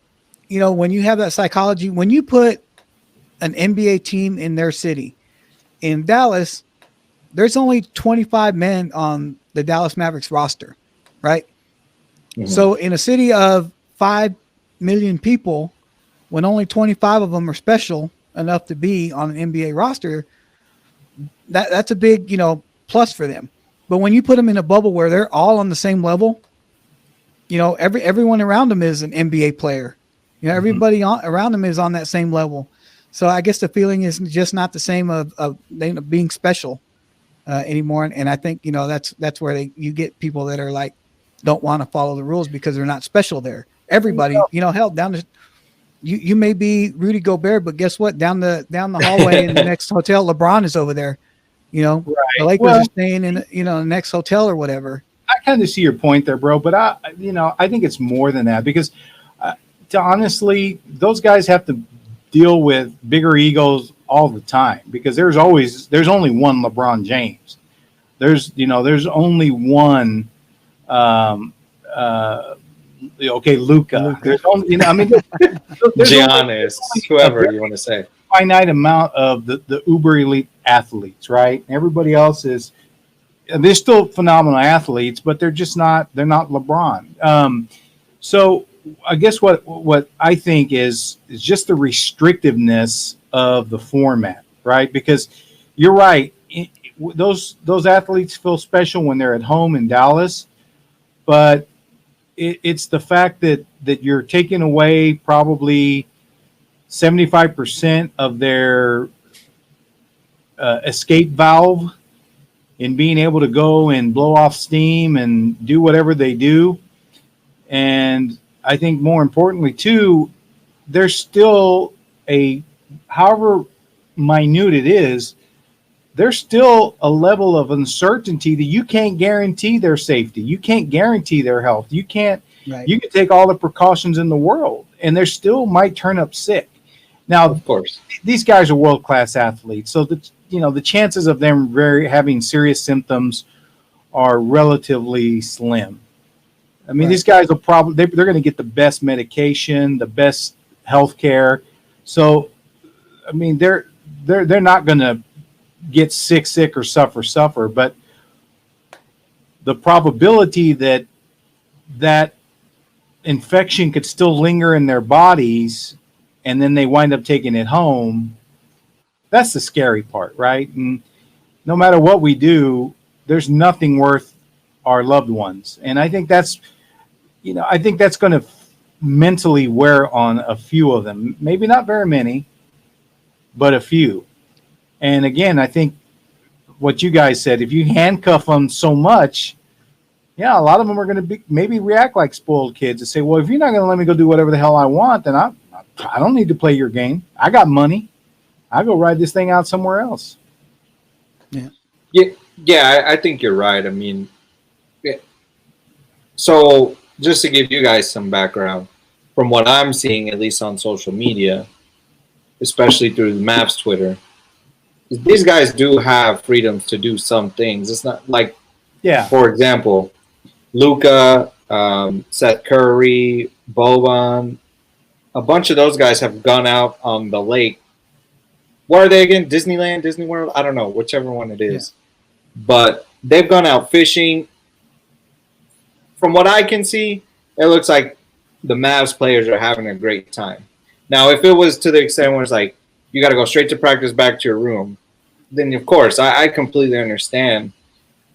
when you have that psychology, when you put an NBA team in their city, in Dallas, there's only 25 men on the Dallas Mavericks roster, right? Mm-hmm. So in a city of 5 million people, when only 25 of them are special enough to be on an NBA roster, that's a big, plus for them. But when you put them in a bubble where they're all on the same level, everyone around them is an NBA player. Everybody around them is on that same level. So I guess the feeling is just not the same of being special anymore. And I think, that's where you get people that are like, don't want to follow the rules because they're not special there. Everybody, hell, down the, you may be Rudy Gobert, but guess what? Down the hallway in the next hotel, LeBron is over there. Right. The Lakers are staying in, the next hotel or whatever. I kind of see your point there, bro. But I think it's more than that, because honestly, those guys have to deal with bigger egos all the time, because there's only one LeBron James. There's only one, Luka. There's only, there's Giannis, whoever you want to say. Finite amount of the uber elite athletes, right? Everybody else they're still phenomenal athletes, but they're not LeBron. So I guess what I think is just the restrictiveness of the format, right? Because you're right. Those athletes feel special when they're at home in Dallas, but it's the fact that you're taking away probably 75% of their escape valve in being able to go and blow off steam and do whatever they do. And I think more importantly too, there's still however minute it is, there's still a level of uncertainty that you can't guarantee their safety. You can't guarantee their health. You can't, Right. You can take all the precautions in the world and they still might turn up sick. Now, Of course. these guys are world-class athletes. So the chances of them having serious symptoms are relatively slim. I mean, Right. these guys will probably, they're going to get the best medication, the best health care. So, I mean, they're not going to get sick or suffer, but the probability that infection could still linger in their bodies and then they wind up taking it home, that's the scary part, right? And no matter what we do, there's nothing worth our loved ones. And I think that's going to mentally wear on a few of them. Maybe not very many, but a few. And again, I think what you guys said, if you handcuff them so much, yeah, a lot of them are going to maybe react like spoiled kids and say, well, if you're not going to let me go do whatever the hell I want, then I don't need to play your game. I got money. I'll go ride this thing out somewhere else. Yeah, I think you're right. I mean, so just to give you guys some background, from what I'm seeing, at least on social media, especially through the Mavs Twitter, these guys do have freedoms to do some things. It's not like, for example, Luka, Seth Curry, Boban, a bunch of those guys have gone out on the lake. What are they again? Disneyland, Disney World? I don't know, whichever one it is. Yeah. But they've gone out fishing. From what I can see, it looks like the Mavs players are having a great time. Now, if it was to the extent where it's like, you got to go straight to practice, back to your room, then of course, I completely understand.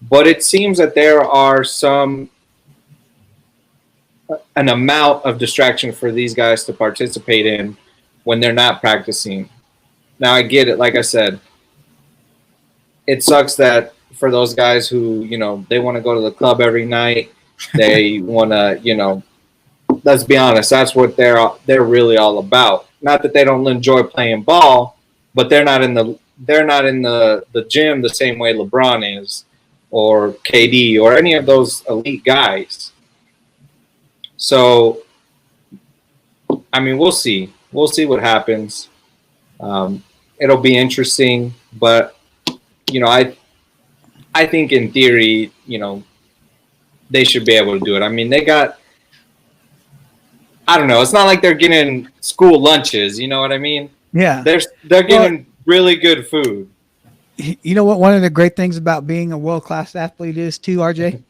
But it seems that there are an amount of distraction for these guys to participate in when they're not practicing. Now, I get it. Like I said, it sucks that for those guys who, they want to go to the club every night, they want to, let's be honest, that's what they're really all about. Not that they don't enjoy playing ball, but they're not in the gym the same way LeBron is, or KD, or any of those elite guys. So, I mean, we'll see. We'll see what happens. It'll be interesting, but I think in theory, they should be able to do it. I mean, I don't know. It's not like they're getting school lunches. You know what I mean? Yeah. They're getting really good food. You know what? One of the great things about being a world-class athlete is too, RJ?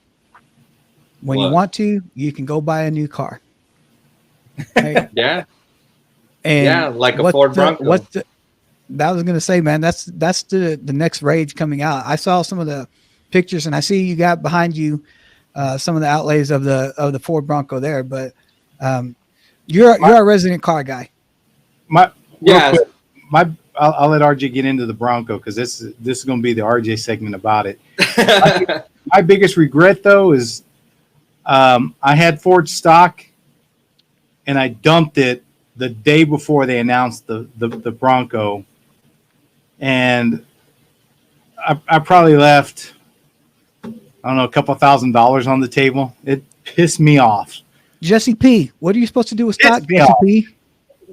When you want to, you can go buy a new car. Right? Yeah. And like a Ford Bronco. That was going to say, man, that's the next rage coming out. I saw some of the pictures, and I see you got behind you some of the outlays of the Ford Bronco there. But you're a resident car guy. I'll let RJ get into the Bronco because this is going to be the RJ segment about it. My biggest regret though is I had Ford stock and I dumped it the day before they announced the Bronco, and I probably left, I don't know, a couple $1,000s on the table. It pissed me off. Jesse P, what are you supposed to do with stock, Jesse P?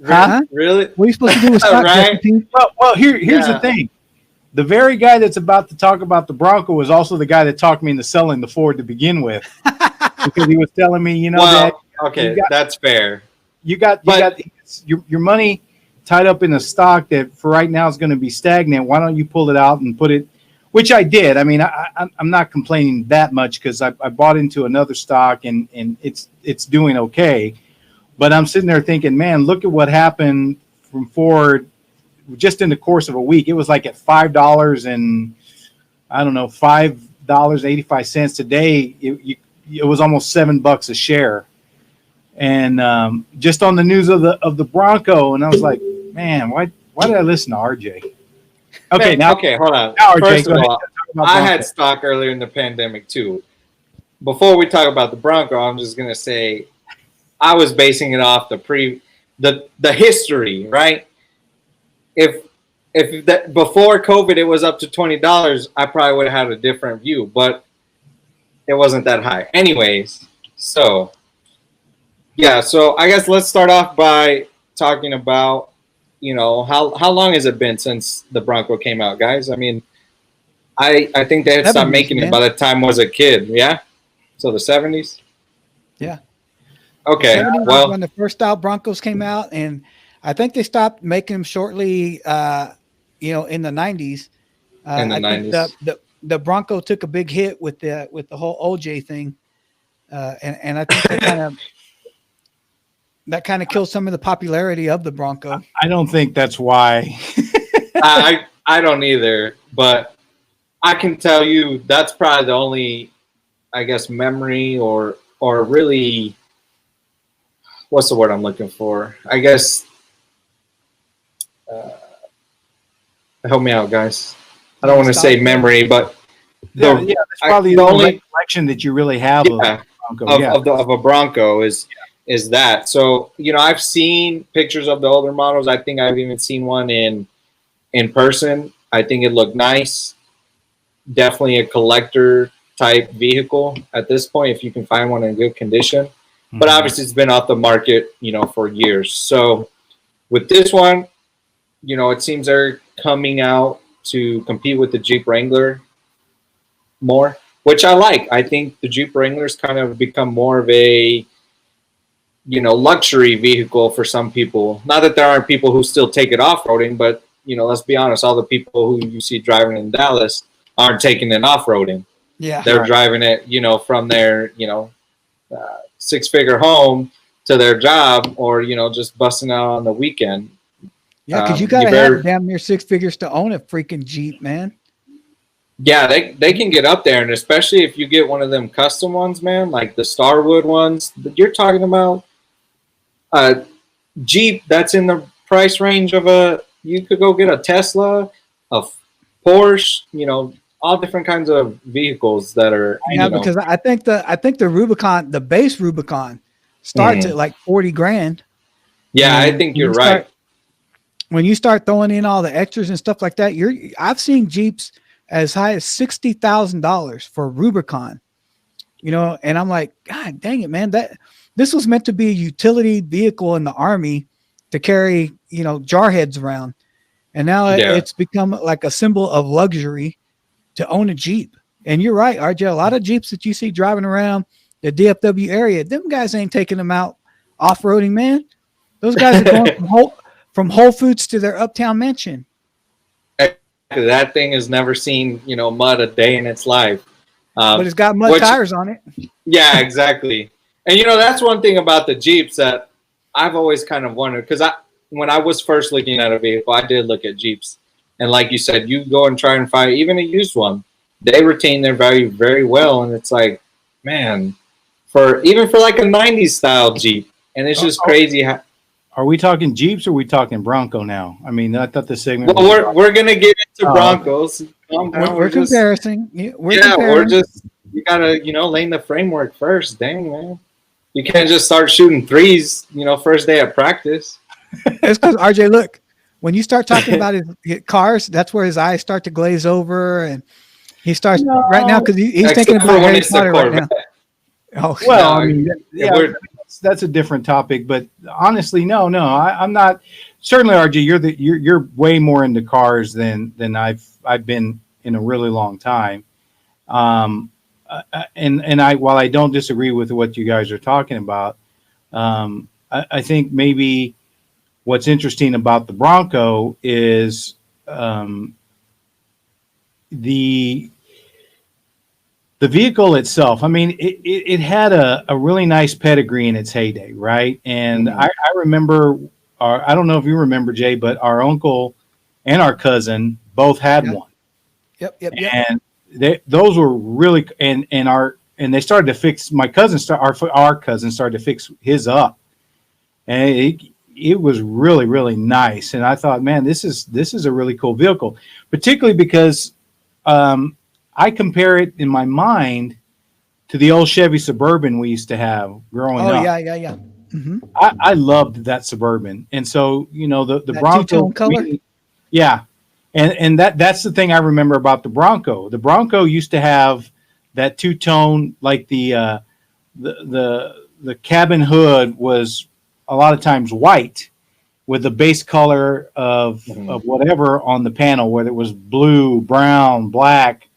Huh? Really? What are you supposed to do with stock, right? Jesse P? Well, here's the thing. The very guy that's about to talk about the Bronco was also the guy that talked me into selling the Ford to begin with, because he was telling me, that's fair. You got your money tied up in a stock that for right now is going to be stagnant. Why don't you pull it out and put it? which I did. I mean, I'm not complaining that much because I bought into another stock and it's doing okay. But I'm sitting there thinking, man, look at what happened from Ford just in the course of a week. It was like at $5 and I don't know, $5.85 today. It was almost $7 a share. And just on the news of the Bronco, and I was like, man, why did I listen to RJ? Okay, now hold on. now, RJ, First go of ahead. all, Talk about I Bronco. had stock earlier in the pandemic too. Before we talk about the Bronco, I'm just gonna say I was basing it off the history, right? If before COVID it was up to $20, I probably would have had a different view, but it wasn't that high. Anyways, so yeah, so I guess let's start off by talking about, how long has it been since the Bronco came out, guys? I mean, I think they had stopped 70s, making it man. by the time I was a kid. Yeah, so the 70s. Yeah. Okay, 70s was well, when the first style Broncos came out, and I think they stopped making them shortly, in the 90s. in the I think 90s. the Bronco took a big hit with the whole OJ thing, and I think that kind of killed some of the popularity of the Bronco. I don't think that's why. I don't either, but I can tell you that's probably the only, I guess, memory or really, what's the word I'm looking for? I guess, help me out, guys. I don't want to say memory, but That's probably the the only only collection that you really have of Bronco. of a Bronco is that. So I've seen pictures of the older models. I think I've even seen one in person. I think it looked nice. Definitely a collector type vehicle at this point, if you can find one in good condition. Mm-hmm. But obviously, it's been off the market, for years. So with this one, it seems they're coming out to compete with the Jeep Wrangler more, which I like. I think the Jeep Wrangler's kind of become more of a luxury vehicle for some people. Not that there aren't people who still take it off-roading, but let's be honest, all the people who you see driving in Dallas aren't taking it off-roading. Yeah, they're driving it, from their, six-figure home to their job, or just busting out on the weekend. Yeah, because you gotta have damn near six figures to own a freaking Jeep, man. Yeah, they can get up there, and especially if you get one of them custom ones, man, like the Starwood ones. You're talking about a Jeep that's in the price range of you could go get a Tesla, a Porsche, all different kinds of vehicles that are. Yeah, because I think the Rubicon, the base Rubicon, starts at like 40 grand. Yeah, I think you're right. When you start throwing in all the extras and stuff like that, I've seen Jeeps as high as $60,000 for Rubicon, and I'm like, God dang it, man, this was meant to be a utility vehicle in the Army to carry, jarheads around. And now it's become like a symbol of luxury to own a Jeep. And you're right, RJ, a lot of Jeeps that you see driving around the DFW area, them guys ain't taking them out off-roading, man. Those guys are going from Whole Foods to their uptown mansion. That thing has never seen, mud a day in its life. But it's got mud tires on it. Yeah, exactly. And, that's one thing about the Jeeps that I've always kind of wondered, because when I was first looking at a vehicle, I did look at Jeeps. And like you said, you go and try and find even a used one. They retain their value very well. And it's like, man, even for like a 90s style Jeep. And it's just crazy how. Are we talking Jeeps or are we talking Bronco now? I mean, I thought the segment. Well, we're gonna get into Broncos. We're comparing. We're just, you gotta, laying the framework first. Dang, man, you can't just start shooting threes, first day of practice. It's because RJ, look, when you start talking about his cars, that's where his eyes start to glaze over, and he starts right now because he's thinking about Harry Potter right now. Oh well, I mean, that's a different topic, but honestly, no, I'm not. Certainly, RJ, you're way more into cars than I've been in a really long time. And while I don't disagree with what you guys are talking about, I think maybe what's interesting about the Bronco is the vehicle itself, I mean, it had a really nice pedigree in its heyday, right? And I remember, I don't know if you remember, Jay, but our uncle and our cousin both had one. Yep. And those were really, and they started to fix, our cousin started to fix his up. And it was really, really nice. And I thought, man, this is a really cool vehicle, particularly because I compare it in my mind to the old Chevy Suburban we used to have growing up. Oh, yeah. Mm-hmm. I loved that Suburban. And so, the Bronco two-tone color. Yeah. And that's the thing I remember about the Bronco. The Bronco used to have that two-tone, like the cabin hood was a lot of times white with the base color of whatever on the panel, whether it was blue, brown, black,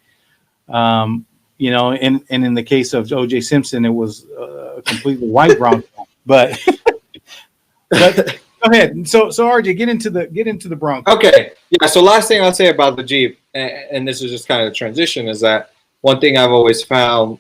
and in the case of O.J. Simpson, it was a completely white Bronco. But go ahead. So RJ, get into the Bronco. Okay. Yeah. So last thing I'll say about the Jeep, and this is just kind of the transition, is that one thing I've always found,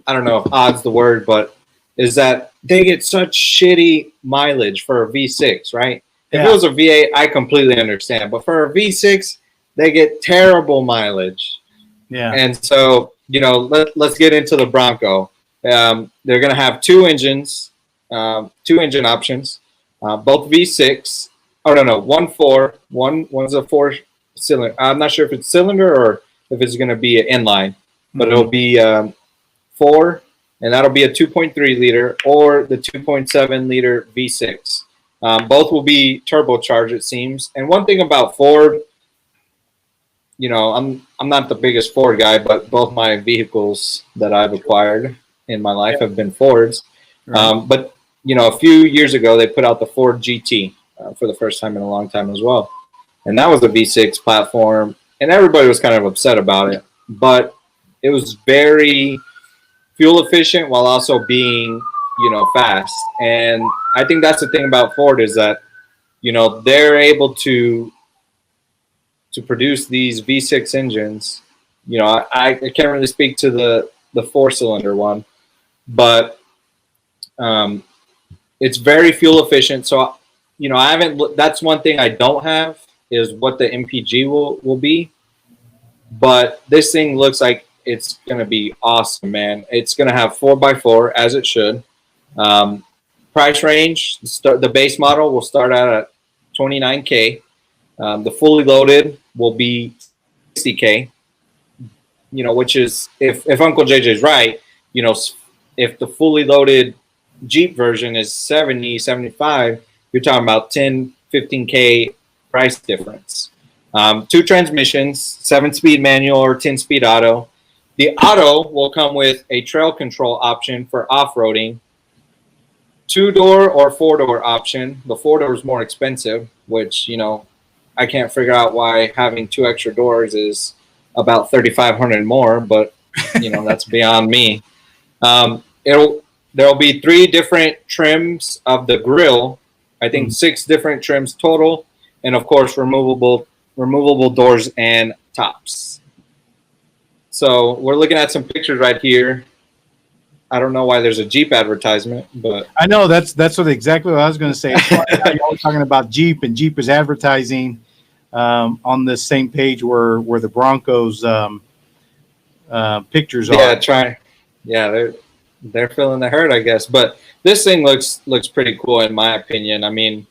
I don't know if odd's the word, but is that they get such shitty mileage for a V6, right? If it was a V8, I completely understand. But for a V6, they get terrible mileage. Yeah. And so, let's get into the Bronco. They're going to have two engine options, both V6. Oh, no, one's a 4-cylinder. I'm not sure if it's cylinder or if it's going to be an inline, but it'll be 4, and that'll be a 2.3 liter or the 2.7 liter V6. Both will be turbocharged, it seems. And one thing about Ford, I'm not the biggest Ford guy, but both my vehicles that I've acquired in my life have been Fords. Right. But a few years ago, they put out the Ford GT for the first time in a long time as well. And that was a V6 platform, and everybody was kind of upset about it. But it was very fuel efficient while also being, fast. And I think that's the thing about Ford is that, they're able to produce these V6 engines. I can't really speak to the 4-cylinder one, but it's very fuel efficient. So, I haven't. That's one thing I don't have is what the MPG will be. But this thing looks like it's gonna be awesome, man. It's gonna have 4x4 as it should. Price range: the base model will start out at $29K. The fully loaded will be $60K. Which is if Uncle JJ's right, if the fully loaded Jeep version is 70, 75, you're talking about 10, 15K price difference. 2 transmissions, 7-speed manual or 10-speed auto. The auto will come with a trail control option for off-roading, 2-door or 4-door option. The 4-door is more expensive, which, I can't figure out why having 2 extra doors is about $3,500 more, but, that's beyond me. There'll be 3 different trims of the grille. I think 6 different trims total, and of course removable doors and tops. So we're looking at some pictures right here. I don't know why there's a Jeep advertisement, but I know that's exactly what I was going to say. You're all talking about Jeep, and Jeep is advertising on the same page where the Broncos pictures are. They're feeling the hurt, I guess. But this thing looks pretty cool in my opinion. I mean,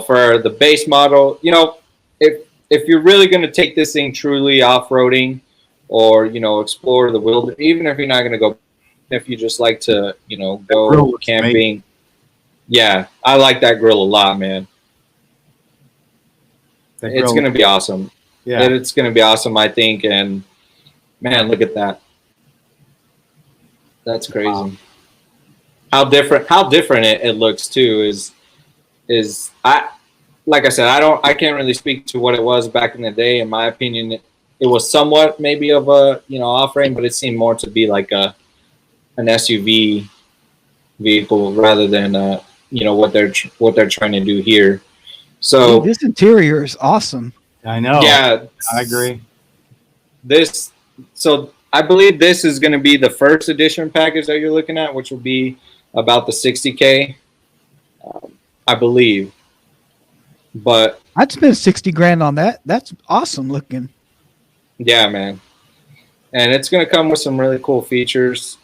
for the base model, if you're really going to take this thing truly off-roading or, explore the wilderness, even if you're not going to go, if you just like to, go camping. Yeah, I like that grill a lot, man. It's going to be awesome. Yeah. It's going to be awesome, I think. And, man, look at that. That's crazy. Wow. How different it looks too is like I said, I can't really speak to what it was back in the day. In my opinion, it was somewhat maybe of a off-road, but it seemed more to be like an SUV vehicle rather than what they're trying to do here. So this interior is awesome. I know. Yeah, I agree. this. So I believe this is going to be the first edition package that you're looking at, which will be about the 60K, I believe. But I'd spend 60 grand on that. That's awesome looking. yeah, man, and it's going to come with some really cool features.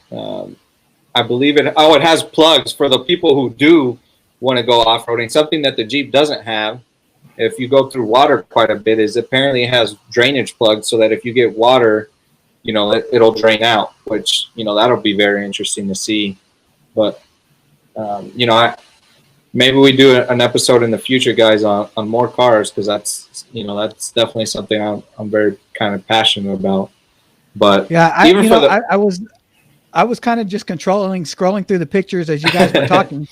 I believe it. Oh, it has plugs for the people who do want to go off roading. Something that the Jeep doesn't have. If you go through water quite a bit, is apparently it has drainage plugs so that if you get water, you know, it'll drain out. Which, you know, that'll be very interesting to see. But you know, maybe we do an episode in the future, guys, on more cars, because that's, you know, that's definitely something I'm very kind of passionate about. But Yeah, I was kind of just scrolling through the pictures as you guys were talking.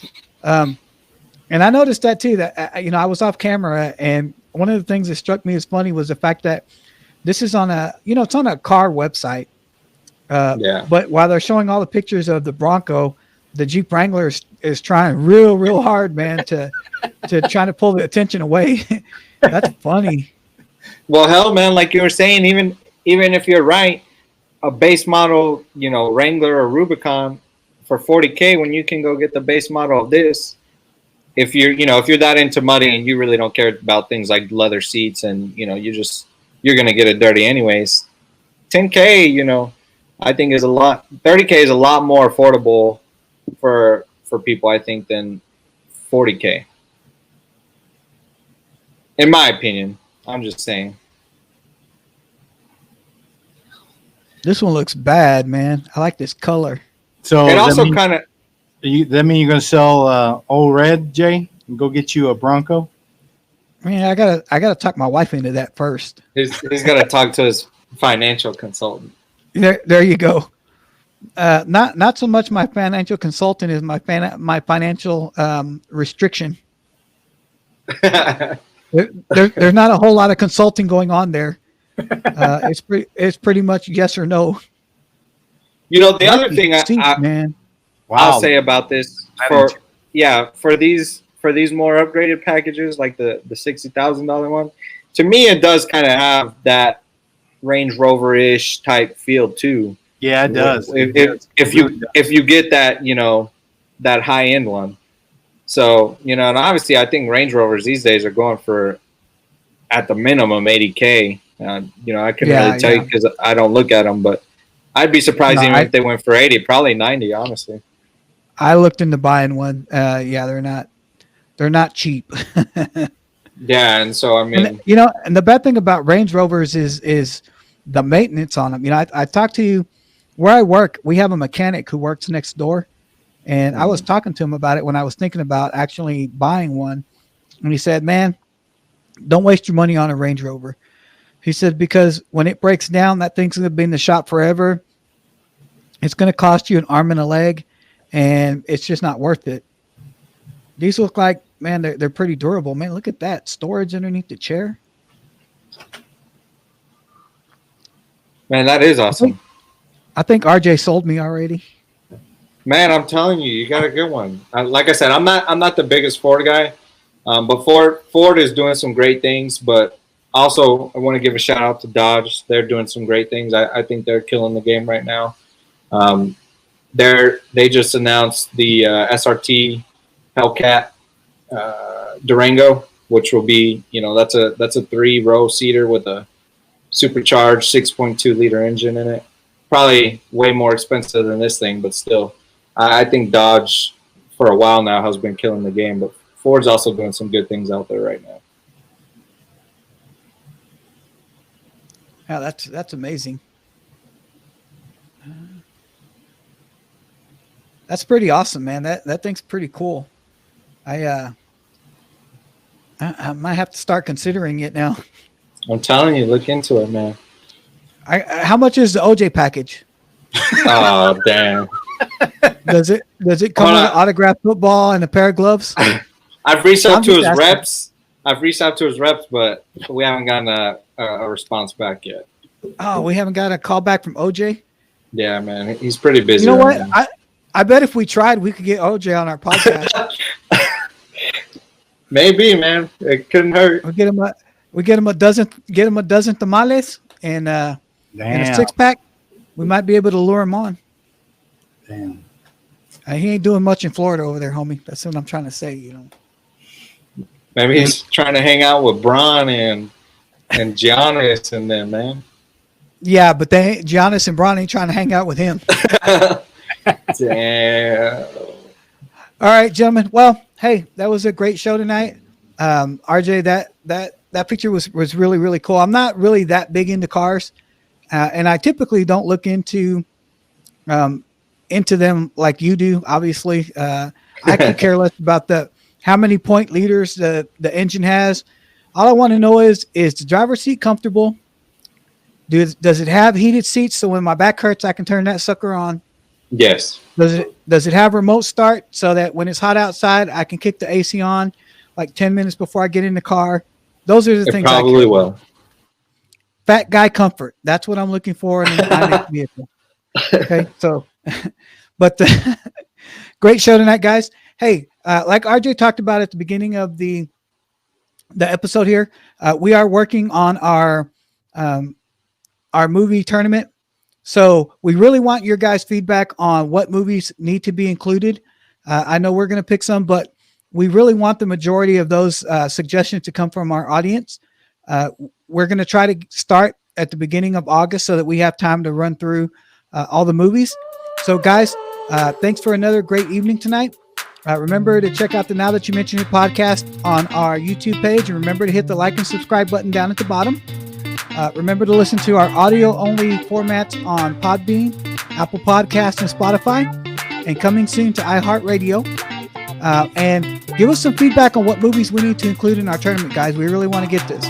And I noticed that too, that, you know, I was off camera, and one of the things that struck me as funny was the fact that this is on a, you know, it's on a car website. yeah. But while they're showing all the pictures of the Bronco, the Jeep Wrangler is trying real hard, man, to try to pull the attention away. That's funny. Well, hell, man, like you were saying, even if you're right, a base model, you know, Wrangler or Rubicon for 40K, when you can go get the base model of this, if you're that into muddy and you really don't care about things like leather seats and, you know, you're going to get it dirty anyways. 10K, you know, I think 30K is a lot more affordable for people, I think, than 40K. In my opinion, I'm just saying. This one looks bad, man. I like this color. So it also kind of. That mean you're going to sell old red, Jay, and go get you a Bronco? I mean, I gotta talk my wife into that first. He's got to talk to his financial consultant. There you go. Not so much my financial consultant as my financial restriction. There's not a whole lot of consulting going on there. It's pretty much yes or no. You know, the other thing man. Wow. I'll say about this for these more upgraded packages, like the $60,000 one, to me it does kind of have that Range Rover-ish type feel too. Yeah, it does. If you get that, you know, that high end one. So, you know, and obviously I think Range Rovers these days are going for at the minimum 80K. You know, I couldn't really tell you because I don't look at them, but I'd be surprised if they went for 80, probably 90, honestly. I looked into buying one. Yeah, they're not cheap. Yeah, and so I mean, and, you know, and the bad thing about Range Rovers is the maintenance on them. You know, I talked to you where I work. We have a mechanic who works next door, and I was talking to him about it when I was thinking about actually buying one, and he said, "Man, don't waste your money on a Range Rover." He said, because when it breaks down, that thing's going to be in the shop forever. It's going to cost you an arm and a leg, and it's just not worth it. These look like, man, they're pretty durable. Man, look at that. Storage underneath the chair. Man, that is awesome. I think RJ sold me already. Man, I'm telling you, you got a good one. Like I said, I'm not the biggest Ford guy, but Ford is doing some great things, but also, I want to give a shout out to Dodge. They're doing some great things. I think they're killing the game right now. They just announced the SRT Hellcat Durango, which will be, you know, that's a 3-row seater with a supercharged 6.2 liter engine in it. Probably way more expensive than this thing, but still, I think Dodge for a while now has been killing the game. But Ford's also doing some good things out there right now. Yeah, that's amazing. That's pretty awesome, man. That thing's pretty cool. I might have to start considering it now. I'm telling you, look into it, man. How much is the OJ package? Oh, damn. Does it come with an autographed football and a pair of gloves? I've reached out to his reps. But we haven't gotten a response back yet. Oh, we haven't got a call back from OJ? Yeah, man. He's pretty busy. You know what? I bet if we tried, we could get OJ on our podcast. Maybe, man. It couldn't hurt. We get him a dozen tamales, and and a Damn. 6-pack, we might be able to lure him on. Damn. He ain't doing much in Florida over there, homie. That's what I'm trying to say, you know. Maybe he's trying to hang out with Bron and Giannis and them, man. Yeah, but Giannis and Bron ain't trying to hang out with him. Damn. All right, gentlemen. Well, hey, that was a great show tonight. RJ, that picture was really, really cool. I'm not really that big into cars, and I typically don't look into them like you do. Obviously, I could care less about how many point liters the engine has. All I want to know is the driver's seat comfortable? Does it have heated seats so when my back hurts, I can turn that sucker on? Yes. Does it have remote start so that when it's hot outside, I can kick the AC on like 10 minutes before I get in the car? Those are the things. Probably will. Fat guy comfort. That's what I'm looking for in my next vehicle. Okay, so, but great show tonight, guys. Hey, like RJ talked about at the beginning of the episode here, we are working on our movie tournament. So we really want your guys' feedback on what movies need to be included. I know we're going to pick some, but we really want the majority of those suggestions to come from our audience. We're going to try to start at the beginning of August so that we have time to run through all the movies. So guys, thanks for another great evening tonight. Remember to check out the Now That You Mentioned It podcast on our YouTube page, and remember to hit the like and subscribe button down at the bottom. Remember to listen to our audio-only formats on Podbean, Apple Podcasts, and Spotify, and coming soon to iHeartRadio. And give us some feedback on what movies we need to include in our tournament, guys. We really want to get this.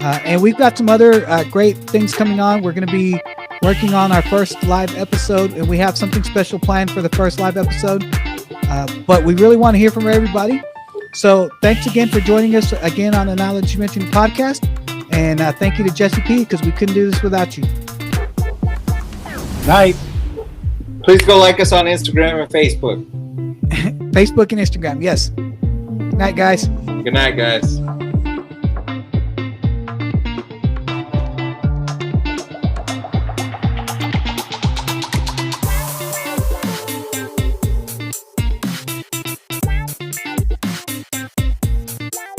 And we've got some other great things coming on. We're going to be working on our first live episode, and we have something special planned for the first live episode. But we really want to hear from everybody. So thanks again for joining us again on the Now That You Mentioned podcast. And thank you to Jesse P, because we couldn't do this without you. Night. Please go like us on Instagram and Facebook. Facebook and Instagram, yes. Night, guys. Good night, guys.